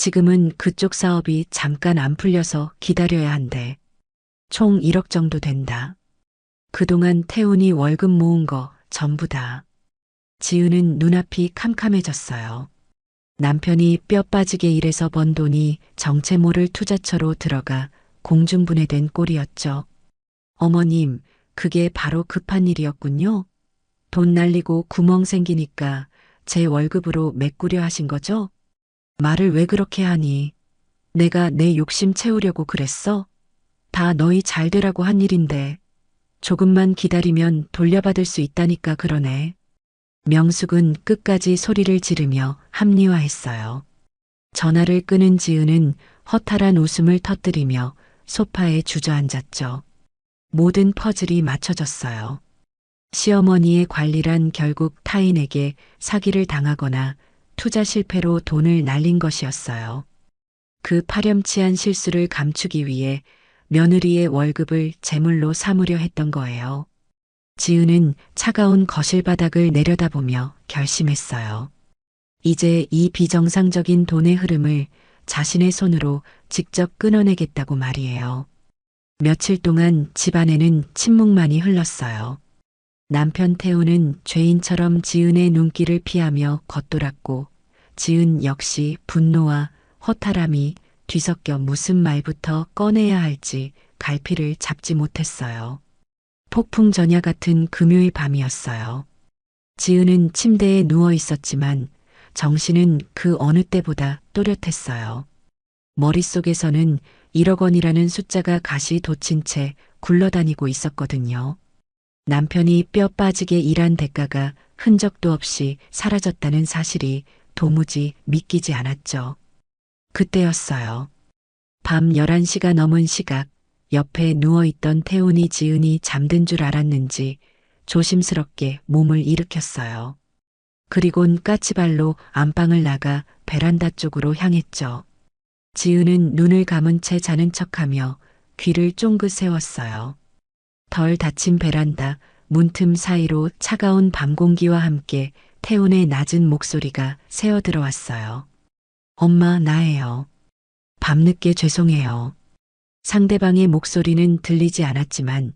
지금은 그쪽 사업이 잠깐 안 풀려서 기다려야 한대. 총 1억 정도 된다. 그동안 태훈이 월급 모은 거 전부 다. 지은은 눈앞이 캄캄해졌어요. 남편이 뼈 빠지게 일해서 번 돈이 정체 모를 투자처로 들어가 공중분해된 꼴이었죠. 어머님, 그게 바로 급한 일이었군요. 돈 날리고 구멍 생기니까 제 월급으로 메꾸려 하신 거죠? 말을 왜 그렇게 하니? 내가 내 욕심 채우려고 그랬어? 다 너희 잘 되라고 한 일인데 조금만 기다리면 돌려받을 수 있다니까 그러네. 명숙은 끝까지 소리를 지르며 합리화했어요. 전화를 끊은 지은은 허탈한 웃음을 터뜨리며 소파에 주저앉았죠. 모든 퍼즐이 맞춰졌어요. 시어머니의 관리란 결국 타인에게 사기를 당하거나 투자 실패로 돈을 날린 것이었어요. 그 파렴치한 실수를 감추기 위해 며느리의 월급을 제물로 삼으려 했던 거예요. 지은은 차가운 거실 바닥을 내려다보며 결심했어요. 이제 이 비정상적인 돈의 흐름을 자신의 손으로 직접 끊어내겠다고 말이에요. 며칠 동안 집안에는 침묵만이 흘렀어요. 남편 태우는 죄인처럼 지은의 눈길을 피하며 겉돌았고 지은 역시 분노와 허탈함이 뒤섞여 무슨 말부터 꺼내야 할지 갈피를 잡지 못했어요. 폭풍 전야 같은 금요일 밤이었어요. 지은은 침대에 누워 있었지만 정신은 그 어느 때보다 또렷했어요. 머릿속에서는 1억 원이라는 숫자가 가시 돋친 채 굴러다니고 있었거든요. 남편이 뼈 빠지게 일한 대가가 흔적도 없이 사라졌다는 사실이 도무지 믿기지 않았죠. 그때였어요. 밤 11시가 넘은 시각, 옆에 누워있던 태훈이 지은이 잠든 줄 알았는지 조심스럽게 몸을 일으켰어요. 그리곤 까치발로 안방을 나가 베란다 쪽으로 향했죠. 지은은 눈을 감은 채 자는 척하며 귀를 쫑긋 세웠어요. 덜 닫힌 베란다 문틈 사이로 차가운 밤 공기와 함께 태훈의 낮은 목소리가 새어 들어왔어요. 엄마, 나예요. 밤늦게 죄송해요. 상대방의 목소리는 들리지 않았지만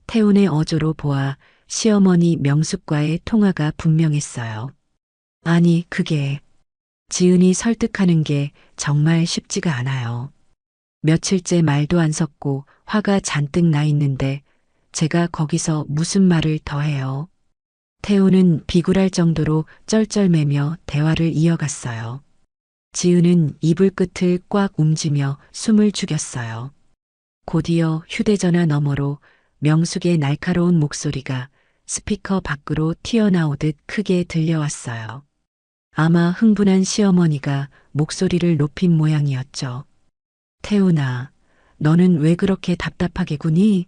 태훈의 어조로 보아 시어머니 명숙과의 통화가 분명했어요. 아니, 그게 지은이 설득하는 게 정말 쉽지가 않아요. 며칠째 말도 안 섰고 화가 잔뜩 나 있는데 제가 거기서 무슨 말을 더 해요. 태훈은 비굴할 정도로 쩔쩔매며 대화를 이어갔어요. 지은은 이불 끝을 꽉 움지며 숨을 죽였어요. 곧이어 휴대전화 너머로 명숙의 날카로운 목소리가 스피커 밖으로 튀어나오듯 크게 들려왔어요. 아마 흥분한 시어머니가 목소리를 높인 모양이었죠. 태훈아, 너는 왜 그렇게 답답하게 구니?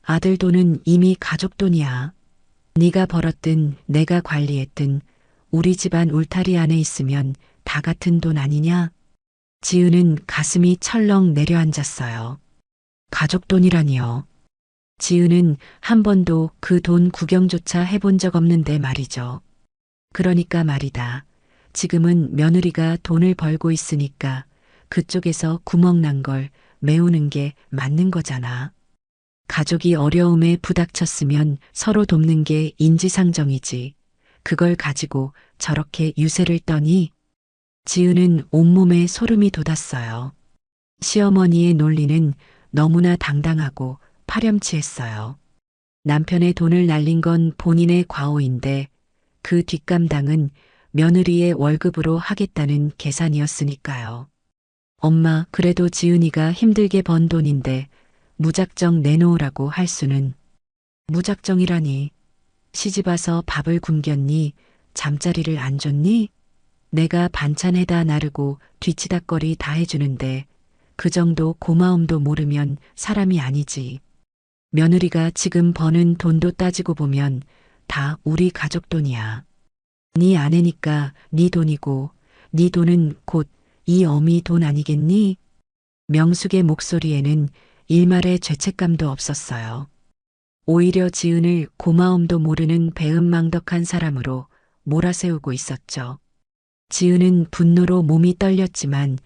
아들 돈은 이미 가족 돈이야. 네가 벌었든 내가 관리했든 우리 집안 울타리 안에 있으면 다 같은 돈 아니냐? 지은은 가슴이 철렁 내려앉았어요. 가족 돈이라니요. 지은은 한 번도 그 돈 구경조차 해본 적 없는데 말이죠. 그러니까 말이다. 지금은 며느리가 돈을 벌고 있으니까 그쪽에서 구멍 난 걸 메우는 게 맞는 거잖아. 가족이 어려움에 부닥쳤으면 서로 돕는 게 인지상정이지. 그걸 가지고 저렇게 유세를 떠니? 지은은 온몸에 소름이 돋았어요. 시어머니의 논리는 너무나 당당하고 파렴치했어요. 남편의 돈을 날린 건 본인의 과오인데 그 뒷감당은 며느리의 월급으로 하겠다는 계산이었으니까요. 엄마, 그래도 지은이가 힘들게 번 돈인데 무작정 내놓으라고 할 수는. 무작정이라니. 시집와서 밥을 굶겼니? 잠자리를 안 줬니? 내가 반찬 해다 나르고 뒤치다꺼리 다 해주는데 그 정도 고마움도 모르면 사람이 아니지. 며느리가 지금 버는 돈도 따지고 보면 다 우리 가족 돈이야. 네 아내니까 네 돈이고 네 돈은 곧 이 어미 돈 아니겠니? 명숙의 목소리에는 일말의 죄책감도 없었어요. 오히려 지은을 고마움도 모르는 배은망덕한 사람으로 몰아세우고 있었죠. 지은은 분노로 몸이 떨렸지만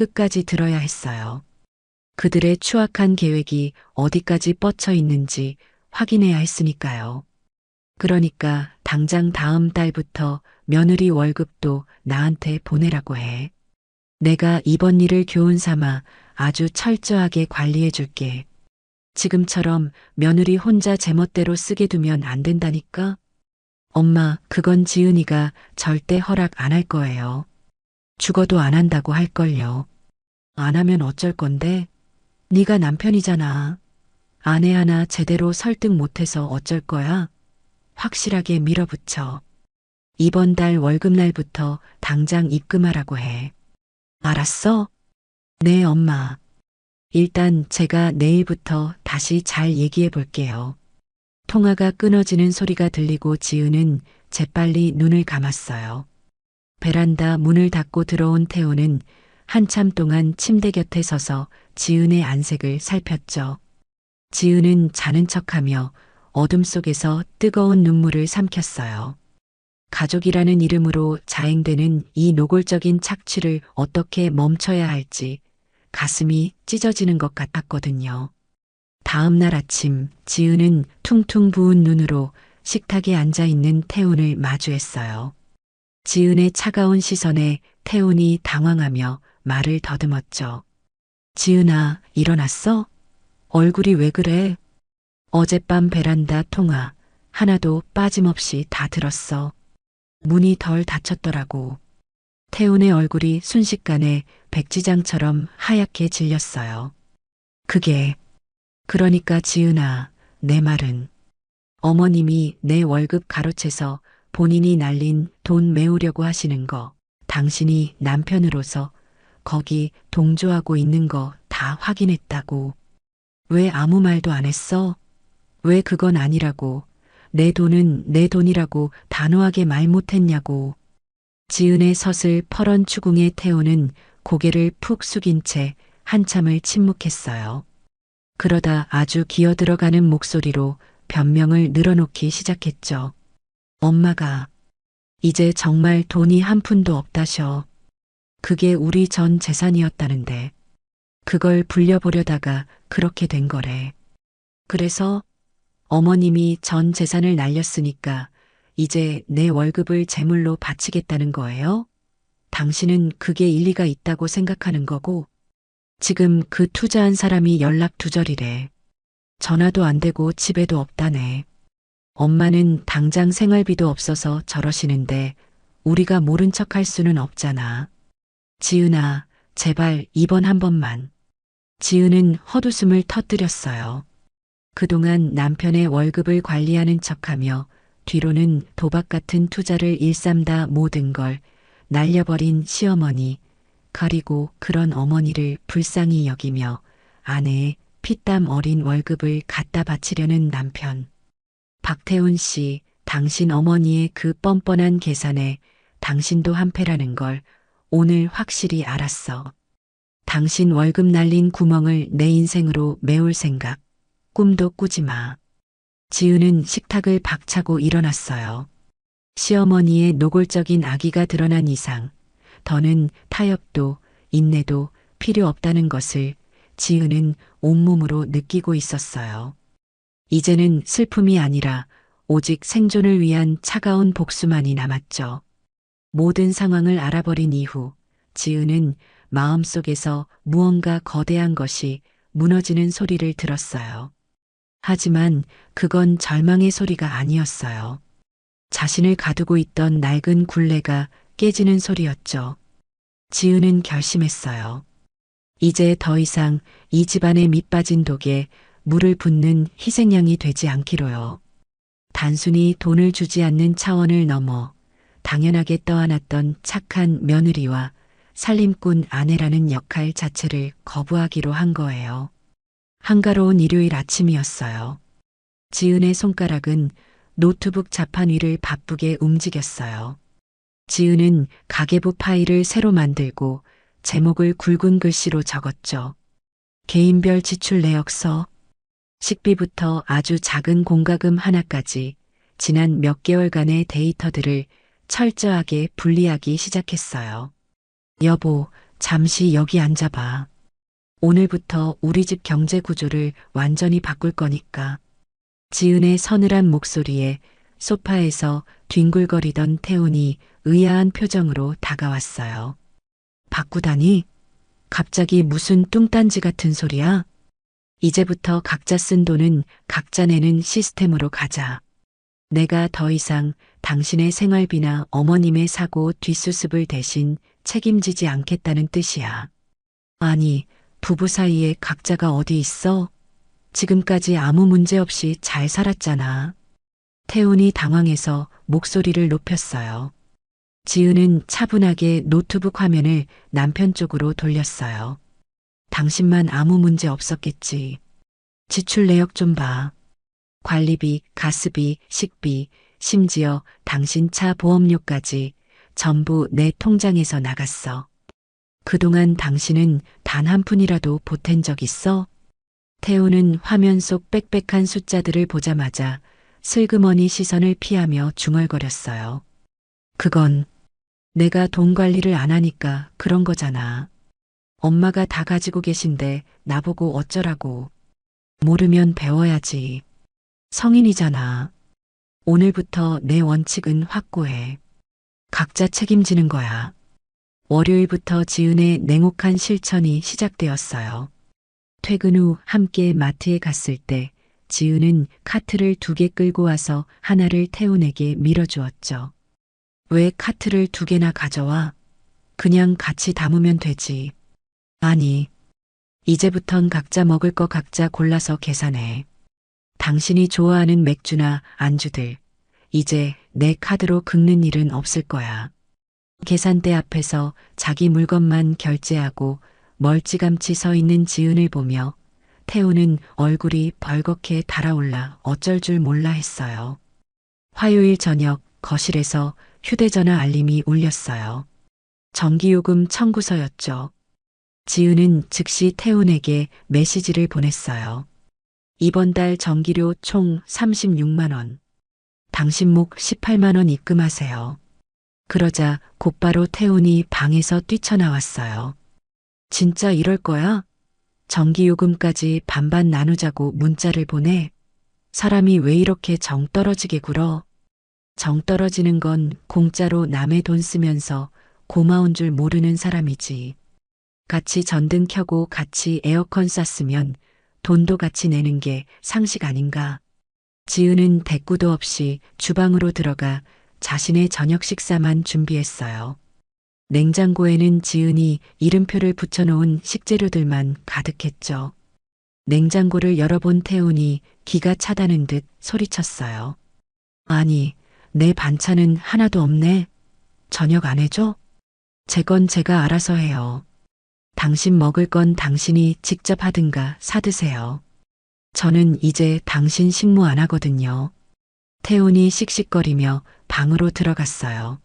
끝까지 들어야 했어요. 그들의 추악한 계획이 어디까지 뻗쳐 있는지 확인해야 했으니까요. 그러니까 당장 다음 달부터 며느리 월급도 나한테 보내라고 해. 내가 이번 일을 교훈 삼아 아주 철저하게 관리해 줄게. 지금처럼 며느리 혼자 제멋대로 쓰게 두면 안 된다니까? 엄마, 그건 지은이가 절대 허락 안 할 거예요. 죽어도 안 한다고 할걸요. 안 하면 어쩔 건데? 네가 남편이잖아. 아내 하나 제대로 설득 못해서 어쩔 거야? 확실하게 밀어붙여. 이번 달 월급날부터 당장 입금하라고 해. 알았어? 네, 엄마. 일단 제가 내일부터 다시 잘 얘기해 볼게요. 통화가 끊어지는 소리가 들리고 지은은 재빨리 눈을 감았어요. 베란다 문을 닫고 들어온 태호는 한참 동안 침대 곁에 서서 지은의 안색을 살폈죠. 지은은 자는 척하며 어둠 속에서 뜨거운 눈물을 삼켰어요. 가족이라는 이름으로 자행되는 이 노골적인 착취를 어떻게 멈춰야 할지 가슴이 찢어지는 것 같았거든요. 다음 날 아침 지은은 퉁퉁 부은 눈으로 식탁에 앉아 있는 태훈을 마주했어요. 지은의 차가운 시선에 태훈이 당황하며 말을 더듬었죠. 지은아, 일어났어? 얼굴이 왜 그래? 어젯밤 베란다 통화 하나도 빠짐없이 다 들었어. 문이 덜 닫혔더라고. 태훈의 얼굴이 순식간에 백지장처럼 하얗게 질렸어요. 그러니까 지은아, 내 말은 어머님이 내 월급 가로채서 본인이 날린 돈 메우려고 하시는 거, 당신이 남편으로서 거기 동조하고 있는 거 다 확인했다고. 왜 아무 말도 안 했어? 왜 그건 아니라고, 내 돈은 내 돈이라고 단호하게 말 못했냐고. 지은의 서슬 퍼런 추궁에 태우는 고개를 푹 숙인 채 한참을 침묵했어요. 그러다 아주 기어들어가는 목소리로 변명을 늘어놓기 시작했죠. 엄마가 이제 정말 돈이 한 푼도 없다셔. 그게 우리 전 재산이었다는데 그걸 불려보려다가 그렇게 된 거래. 그래서 어머님이 전 재산을 날렸으니까 이제 내 월급을 제물로 바치겠다는 거예요? 당신은 그게 일리가 있다고 생각하는 거고, 지금 그 투자한 사람이 연락 두절이래. 전화도 안 되고 집에도 없다네. 엄마는 당장 생활비도 없어서 저러시는데 우리가 모른 척 할 수는 없잖아. 지은아, 제발 이번 한 번만. 지은은 헛웃음을 터뜨렸어요. 그동안 남편의 월급을 관리하는 척하며 뒤로는 도박 같은 투자를 일삼다 모든 걸 날려버린 시어머니, 그리고 그런 어머니를 불쌍히 여기며 아내의 피땀 어린 월급을 갖다 바치려는 남편. 박태훈 씨, 당신 어머니의 그 뻔뻔한 계산에 당신도 한패라는 걸 오늘 확실히 알았어. 당신 월급 날린 구멍을 내 인생으로 메울 생각, 꿈도 꾸지 마. 지은은 식탁을 박차고 일어났어요. 시어머니의 노골적인 악의가 드러난 이상 더는 타협도 인내도 필요 없다는 것을 지은은 온몸으로 느끼고 있었어요. 이제는 슬픔이 아니라 오직 생존을 위한 차가운 복수만이 남았죠. 모든 상황을 알아버린 이후 지은은 마음속에서 무언가 거대한 것이 무너지는 소리를 들었어요. 하지만 그건 절망의 소리가 아니었어요. 자신을 가두고 있던 낡은 굴레가 깨지는 소리였죠. 지은은 결심했어요. 이제 더 이상 이 집안의 밑빠진 독에 물을 붓는 희생양이 되지 않기로요. 단순히 돈을 주지 않는 차원을 넘어 당연하게 떠안았던 착한 며느리와 살림꾼 아내라는 역할 자체를 거부하기로 한 거예요. 한가로운 일요일 아침이었어요. 지은의 손가락은 노트북 자판 위를 바쁘게 움직였어요. 지은은 가계부 파일을 새로 만들고 제목을 굵은 글씨로 적었죠. 개인별 지출 내역서, 식비부터 아주 작은 공과금 하나까지 지난 몇 개월간의 데이터들을 철저하게 분리하기 시작했어요. 여보, 잠시 여기 앉아봐. 오늘부터 우리 집 경제 구조를 완전히 바꿀 거니까. 지은의 서늘한 목소리에 소파에서 뒹굴거리던 태훈이 의아한 표정으로 다가왔어요. 바꾸다니? 갑자기 무슨 뚱딴지 같은 소리야? 이제부터 각자 쓴 돈은 각자 내는 시스템으로 가자. 내가 더 이상 당신의 생활비나 어머님의 사고 뒷수습을 대신 책임지지 않겠다는 뜻이야. 아니, 부부 사이에 각자가 어디 있어? 지금까지 아무 문제 없이 잘 살았잖아. 태훈이 당황해서 목소리를 높였어요. 지은은 차분하게 노트북 화면을 남편 쪽으로 돌렸어요. 당신만 아무 문제 없었겠지. 지출 내역 좀 봐. 관리비, 가스비, 식비, 심지어 당신 차 보험료까지 전부 내 통장에서 나갔어. 그동안 당신은 단 한 푼이라도 보탠 적 있어? 태우는 화면 속 빽빽한 숫자들을 보자마자 슬그머니 시선을 피하며 중얼거렸어요. 그건 내가 돈 관리를 안 하니까 그런 거잖아. 엄마가 다 가지고 계신데 나보고 어쩌라고. 모르면 배워야지. 성인이잖아. 오늘부터 내 원칙은 확고해. 각자 책임지는 거야. 월요일부터 지은의 냉혹한 실천이 시작되었어요. 퇴근 후 함께 마트에 갔을 때 지은은 카트를 2개 끌고 와서 하나를 태훈에게 밀어주었죠. 왜 카트를 2개나 가져와? 그냥 같이 담으면 되지. 아니, 이제부턴 각자 먹을 거 각자 골라서 계산해. 당신이 좋아하는 맥주나 안주들, 이제 내 카드로 긁는 일은 없을 거야. 계산대 앞에서 자기 물건만 결제하고 멀찌감치 서 있는 지은을 보며 태우는 얼굴이 벌겋게 달아올라 어쩔 줄 몰라 했어요. 화요일 저녁 거실에서 휴대전화 알림이 울렸어요. 전기요금 청구서였죠. 지은은 즉시 태훈에게 메시지를 보냈어요. 이번 달 전기료 총 36만 원. 당신 목 18만 원 입금하세요. 그러자 곧바로 태훈이 방에서 뛰쳐나왔어요. 진짜 이럴 거야? 전기요금까지 반반 나누자고 문자를 보내. 사람이 왜 이렇게 정 떨어지게 굴어? 정 떨어지는 건 공짜로 남의 돈 쓰면서 고마운 줄 모르는 사람이지. 같이 전등 켜고 같이 에어컨 쐈으면 돈도 같이 내는 게 상식 아닌가. 지은은 대꾸도 없이 주방으로 들어가 자신의 저녁 식사만 준비했어요. 냉장고에는 지은이 이름표를 붙여놓은 식재료들만 가득했죠. 냉장고를 열어본 태훈이 기가 차다는 듯 소리쳤어요. 아니, 내 반찬은 하나도 없네. 저녁 안 해줘? 제 건 제가 알아서 해요. 당신 먹을 건 당신이 직접 하든가 사드세요. 저는 이제 당신 식모 안 하거든요. 태훈이 씩씩거리며 방으로 들어갔어요.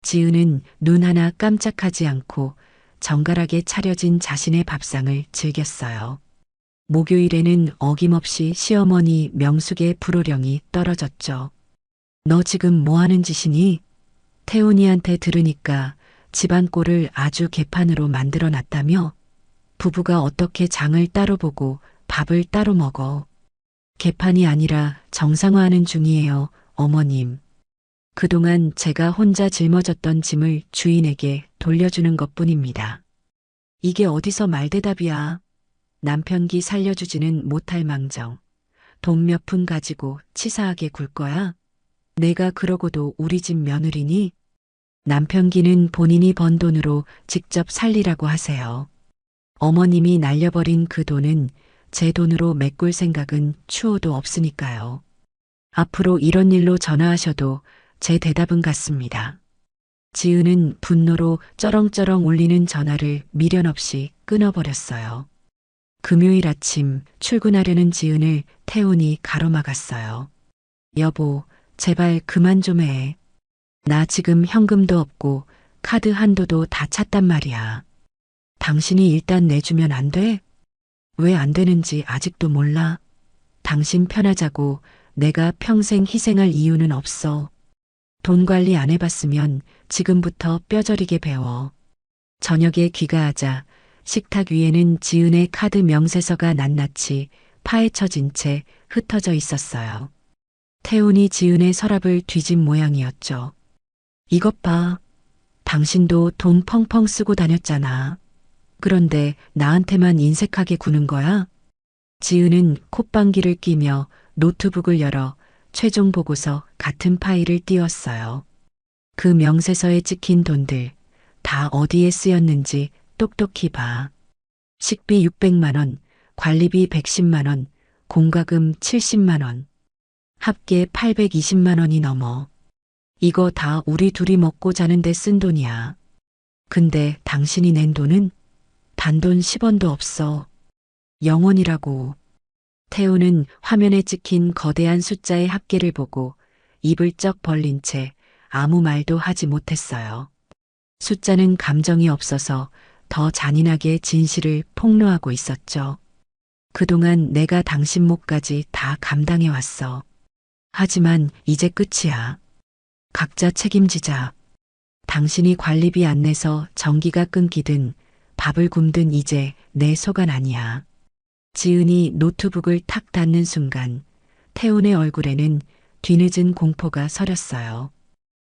지은은 눈 하나 깜짝하지 않고 정갈하게 차려진 자신의 밥상을 즐겼어요. 목요일에는 어김없이 시어머니 명숙의 불호령이 떨어졌죠. 너 지금 뭐 하는 짓이니? 태훈이한테 들으니까 집안 꼴을 아주 개판으로 만들어 놨다며? 부부가 어떻게 장을 따로 보고 밥을 따로 먹어. 개판이 아니라 정상화하는 중이에요, 어머님. 그동안 제가 혼자 짊어졌던 짐을 주인에게 돌려주는 것뿐입니다. 이게 어디서 말대답이야. 남편 기 살려주지는 못할 망정. 돈 몇 푼 가지고 치사하게 굴 거야? 내가 그러고도 우리 집 며느리니? 남편 기는 본인이 번 돈으로 직접 살리라고 하세요. 어머님이 날려버린 그 돈은 제 돈으로 메꿀 생각은 추호도 없으니까요. 앞으로 이런 일로 전화하셔도 제 대답은 같습니다. 지은은 분노로 쩌렁쩌렁 울리는 전화를 미련 없이 끊어버렸어요. 금요일 아침 출근하려는 지은을 태훈이 가로막았어요. 여보, 제발 그만 좀 해. 나 지금 현금도 없고 카드 한도도 다 찼단 말이야. 당신이 일단 내주면 안 돼? 왜 안 되는지 아직도 몰라. 당신 편하자고 내가 평생 희생할 이유는 없어. 돈 관리 안 해봤으면 지금부터 뼈저리게 배워. 저녁에 귀가하자 식탁 위에는 지은의 카드 명세서가 낱낱이 파헤쳐진 채 흩어져 있었어요. 태훈이 지은의 서랍을 뒤진 모양이었죠. 이것 봐. 당신도 돈 펑펑 쓰고 다녔잖아. 그런데 나한테만 인색하게 구는 거야? 지은은 콧방귀를 끼며 노트북을 열어 최종 보고서 같은 파일을 띄웠어요. 그 명세서에 찍힌 돈들 다 어디에 쓰였는지 똑똑히 봐. 식비 600만 원, 관리비 110만 원, 공과금 70만 원. 합계 820만 원이 넘어. 이거 다 우리 둘이 먹고 자는데 쓴 돈이야. 근데 당신이 낸 돈은 단돈 10원도 없어. 0원이라고. 태우는 화면에 찍힌 거대한 숫자의 합계를 보고 입을 쩍 벌린 채 아무 말도 하지 못했어요. 숫자는 감정이 없어서 더 잔인하게 진실을 폭로하고 있었죠. 그동안 내가 당신 몫까지 다 감당해 왔어. 하지만 이제 끝이야. 각자 책임지자. 당신이 관리비 안 내서 전기가 끊기든 밥을 굶든 이제 내 소관 아니야. 지은이 노트북을 탁 닫는 순간 태훈의 얼굴에는 뒤늦은 공포가 서렸어요.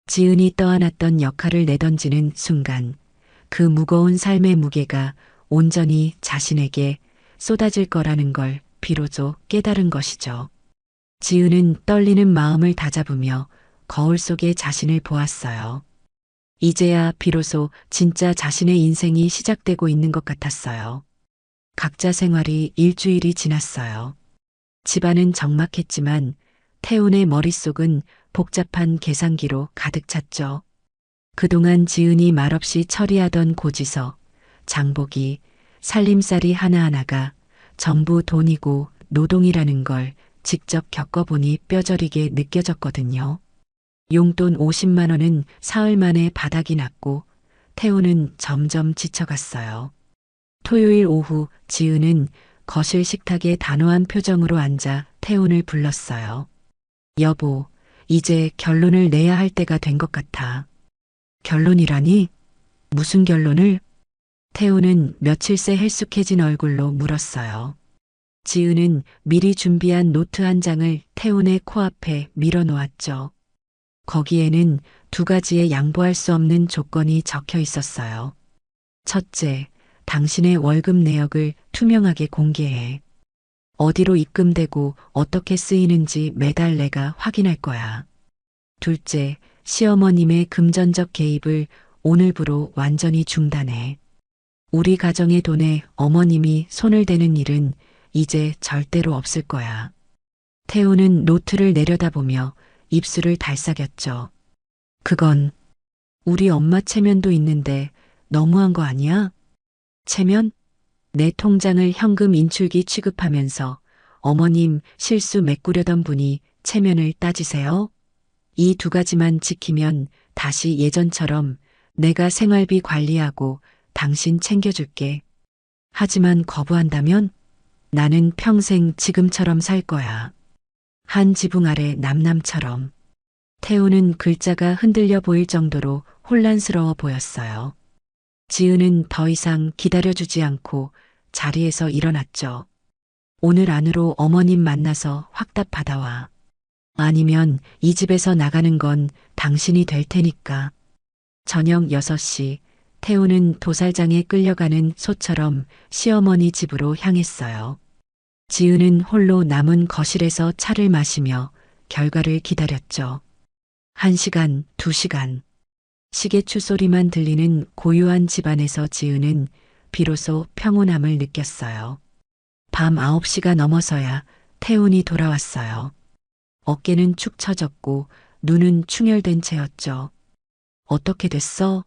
지은이 떠안았던 역할을 내던지는 순간 그 무거운 삶의 무게가 온전히 자신에게 쏟아질 거라는 걸 비로소 깨달은 것이죠. 지은은 떨리는 마음을 다잡으며 거울 속에 자신을 보았어요. 이제야 비로소 진짜 자신의 인생이 시작되고 있는 것 같았어요. 각자 생활이 일주일이 지났어요. 집안은 적막했지만 태훈의 머릿속은 복잡한 계산기로 가득 찼죠. 그동안 지은이 말없이 처리하던 고지서, 장보기, 살림살이 하나하나가 전부 돈이고 노동이라는 걸 직접 겪어보니 뼈저리게 느껴졌거든요. 용돈 50만 원은 사흘 만에 바닥이 났고 태훈은 점점 지쳐갔어요. 토요일 오후 지은은 거실 식탁에 단호한 표정으로 앉아 태훈을 불렀어요. 여보, 이제 결론을 내야 할 때가 된 것 같아. 결론이라니? 무슨 결론을? 태훈은 며칠 새 헬쑥해진 얼굴로 물었어요. 지은은 미리 준비한 노트 한 장을 태훈의 코앞에 밀어놓았죠. 거기에는 두 가지의 양보할 수 없는 조건이 적혀 있었어요. 첫째, 당신의 월급 내역을 투명하게 공개해. 어디로 입금되고 어떻게 쓰이는지 매달 내가 확인할 거야. 둘째, 시어머님의 금전적 개입을 오늘부로 완전히 중단해. 우리 가정의 돈에 어머님이 손을 대는 일은 이제 절대로 없을 거야. 태우는 노트를 내려다보며 입술을 달싹였죠. 그건 우리 엄마 체면도 있는데 너무한 거 아니야? 체면? 내 통장을 현금 인출기 취급하면서 어머님 실수 메꾸려던 분이 체면을 따지세요? 이 두 가지만 지키면 다시 예전처럼 내가 생활비 관리하고 당신 챙겨줄게. 하지만 거부한다면 나는 평생 지금처럼 살 거야. 한 지붕 아래 남남처럼. 태우는 글자가 흔들려 보일 정도로 혼란스러워 보였어요. 지은은 더 이상 기다려주지 않고 자리에서 일어났죠. 오늘 안으로 어머님 만나서 확답 받아와. 아니면 이 집에서 나가는 건 당신이 될 테니까. 저녁 6시 태우는 도살장에 끌려가는 소처럼 시어머니 집으로 향했어요. 지은은 홀로 남은 거실에서 차를 마시며 결과를 기다렸죠. 1시간, 2시간. 시계추 소리만 들리는 고요한 집안에서 지은은 비로소 평온함을 느꼈어요. 밤 9시가 넘어서야 태훈이 돌아왔어요. 어깨는 축 처졌고 눈은 충혈된 채였죠. 어떻게 됐어?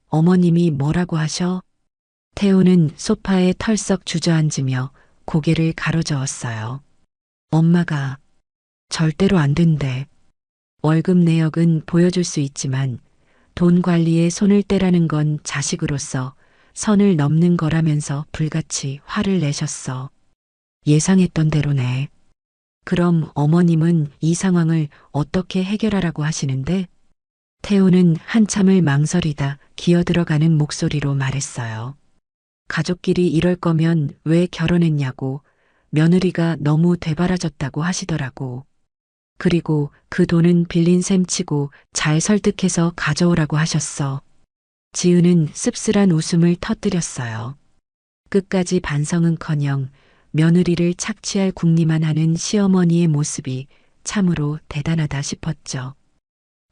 어머님이 뭐라고 하셔? 태훈은 소파에 털썩 주저앉으며 고개를 가로저었어요. 엄마가 절대로 안 된대. 월급 내역은 보여줄 수 있지만 돈 관리에 손을 떼라는 건 자식으로서 선을 넘는 거라면서 불같이 화를 내셨어. 예상했던 대로네. 그럼 어머님은 이 상황을 어떻게 해결하라고 하시는데? 태우는 한참을 망설이다 기어들어가는 목소리로 말했어요. 가족끼리 이럴 거면 왜 결혼했냐고, 며느리가 너무 되바라졌다고 하시더라고. 그리고 그 돈은 빌린 셈 치고 잘 설득해서 가져오라고 하셨어. 지은은 씁쓸한 웃음을 터뜨렸어요. 끝까지 반성은커녕 며느리를 착취할 궁리만 하는 시어머니의 모습이 참으로 대단하다 싶었죠.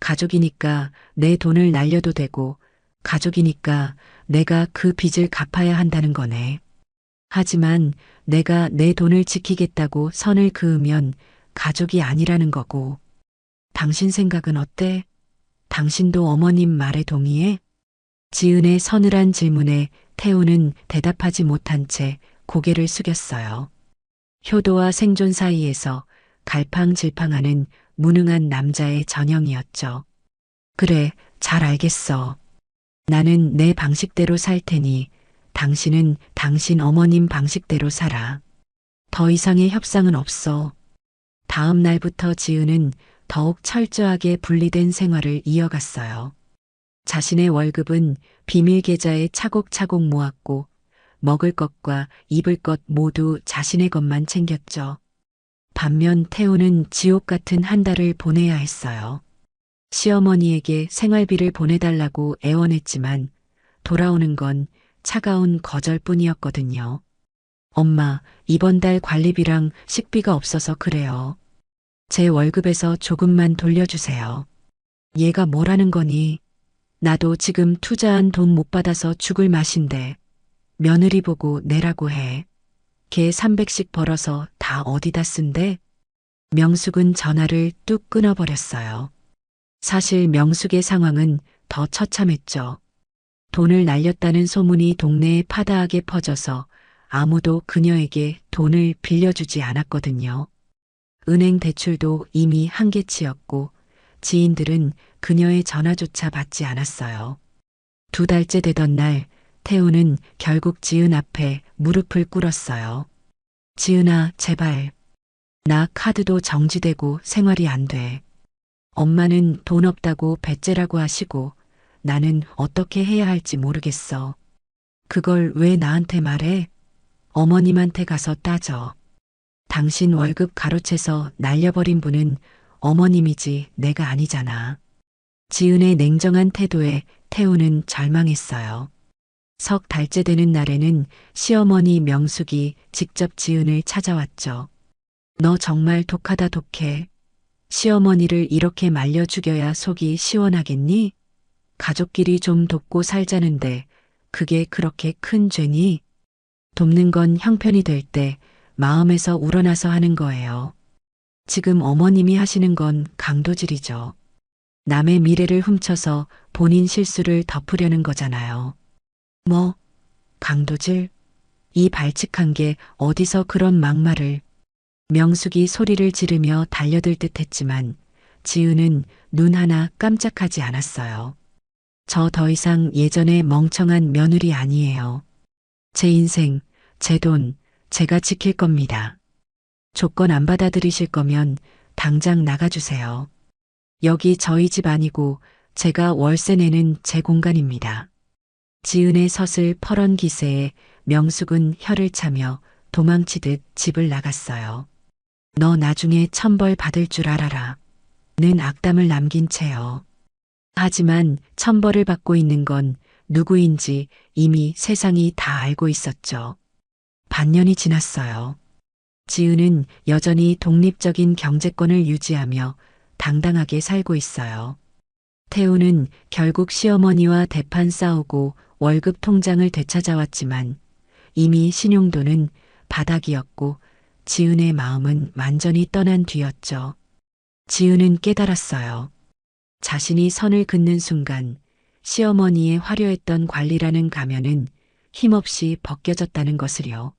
가족이니까 내 돈을 날려도 되고, 가족이니까 내가 그 빚을 갚아야 한다는 거네. 하지만 내가 내 돈을 지키겠다고 선을 그으면 가족이 아니라는 거고. 당신 생각은 어때? 당신도 어머님 말에 동의해? 지은의 서늘한 질문에 태우는 대답하지 못한 채 고개를 숙였어요. 효도와 생존 사이에서 갈팡질팡하는 무능한 남자의 전형이었죠. 그래, 잘 알겠어. 나는 내 방식대로 살 테니 당신은 당신 어머님 방식대로 살아. 더 이상의 협상은 없어. 다음 날부터 지은은 더욱 철저하게 분리된 생활을 이어갔어요. 자신의 월급은 비밀 계좌에 차곡차곡 모았고, 먹을 것과 입을 것 모두 자신의 것만 챙겼죠. 반면 태우는 지옥 같은 한 달을 보내야 했어요. 시어머니에게 생활비를 보내달라고 애원했지만 돌아오는 건 차가운 거절뿐이었거든요. 엄마, 이번 달 관리비랑 식비가 없어서 그래요. 제 월급에서 조금만 돌려주세요. 얘가 뭐라는 거니? 나도 지금 투자한 돈 못 받아서 죽을 맛인데 며느리 보고 내라고 해. 걔 300씩 벌어서 다 어디다 쓴대? 명숙은 전화를 뚝 끊어버렸어요. 사실 명숙의 상황은 더 처참했죠. 돈을 날렸다는 소문이 동네에 파다하게 퍼져서 아무도 그녀에게 돈을 빌려주지 않았거든요. 은행 대출도 이미 한계치였고 지인들은 그녀의 전화조차 받지 않았어요. 2달째 되던 날 태우는 결국 지은 앞에 무릎을 꿇었어요. 지은아, 제발. 나 카드도 정지되고 생활이 안 돼. 엄마는 돈 없다고 배째라고 하시고 나는 어떻게 해야 할지 모르겠어. 그걸 왜 나한테 말해? 어머님한테 가서 따져. 당신 월급 가로채서 날려버린 분은 어머님이지 내가 아니잖아. 지은의 냉정한 태도에 태우는 절망했어요. 석 달째 되는 날에는 시어머니 명숙이 직접 지은을 찾아왔죠. 너 정말 독하다 독해. 시어머니를 이렇게 말려 죽여야 속이 시원하겠니? 가족끼리 좀 돕고 살자는데 그게 그렇게 큰 죄니? 돕는 건 형편이 될 때 마음에서 우러나서 하는 거예요. 지금 어머님이 하시는 건 강도질이죠. 남의 미래를 훔쳐서 본인 실수를 덮으려는 거잖아요. 뭐, 강도질? 이 발칙한 게 어디서 그런 막말을. 명숙이 소리를 지르며 달려들 듯 했지만 지은은 눈 하나 깜짝하지 않았어요. 저 더 이상 예전의 멍청한 며느리 아니에요. 제 인생, 제 돈, 제가 지킬 겁니다. 조건 안 받아들이실 거면 당장 나가주세요. 여기 저희 집 아니고 제가 월세 내는 제 공간입니다. 지은의 서슬 퍼런 기세에 명숙은 혀를 차며 도망치듯 집을 나갔어요. 너 나중에 천벌 받을 줄 알아라. 는 악담을 남긴 채요. 하지만 천벌을 받고 있는 건 누구인지 이미 세상이 다 알고 있었죠. 반년이 지났어요. 지은은 여전히 독립적인 경제권을 유지하며 당당하게 살고 있어요. 태우는 결국 시어머니와 대판 싸우고 월급 통장을 되찾아왔지만 이미 신용도는 바닥이었고 지은의 마음은 완전히 떠난 뒤였죠. 지은은 깨달았어요. 자신이 선을 긋는 순간 시어머니의 화려했던 관리라는 가면은 힘없이 벗겨졌다는 것을요.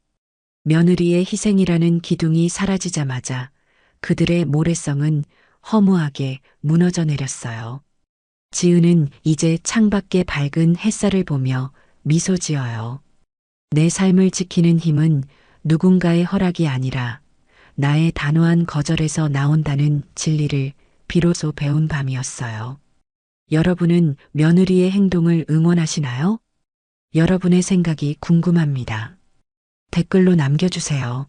며느리의 희생이라는 기둥이 사라지자마자 그들의 모래성은 허무하게 무너져 내렸어요. 지은은 이제 창밖에 밝은 햇살을 보며 미소 지어요. 내 삶을 지키는 힘은 누군가의 허락이 아니라 나의 단호한 거절에서 나온다는 진리를 비로소 배운 밤이었어요. 여러분은 며느리의 행동을 응원하시나요? 여러분의 생각이 궁금합니다. 댓글로 남겨주세요.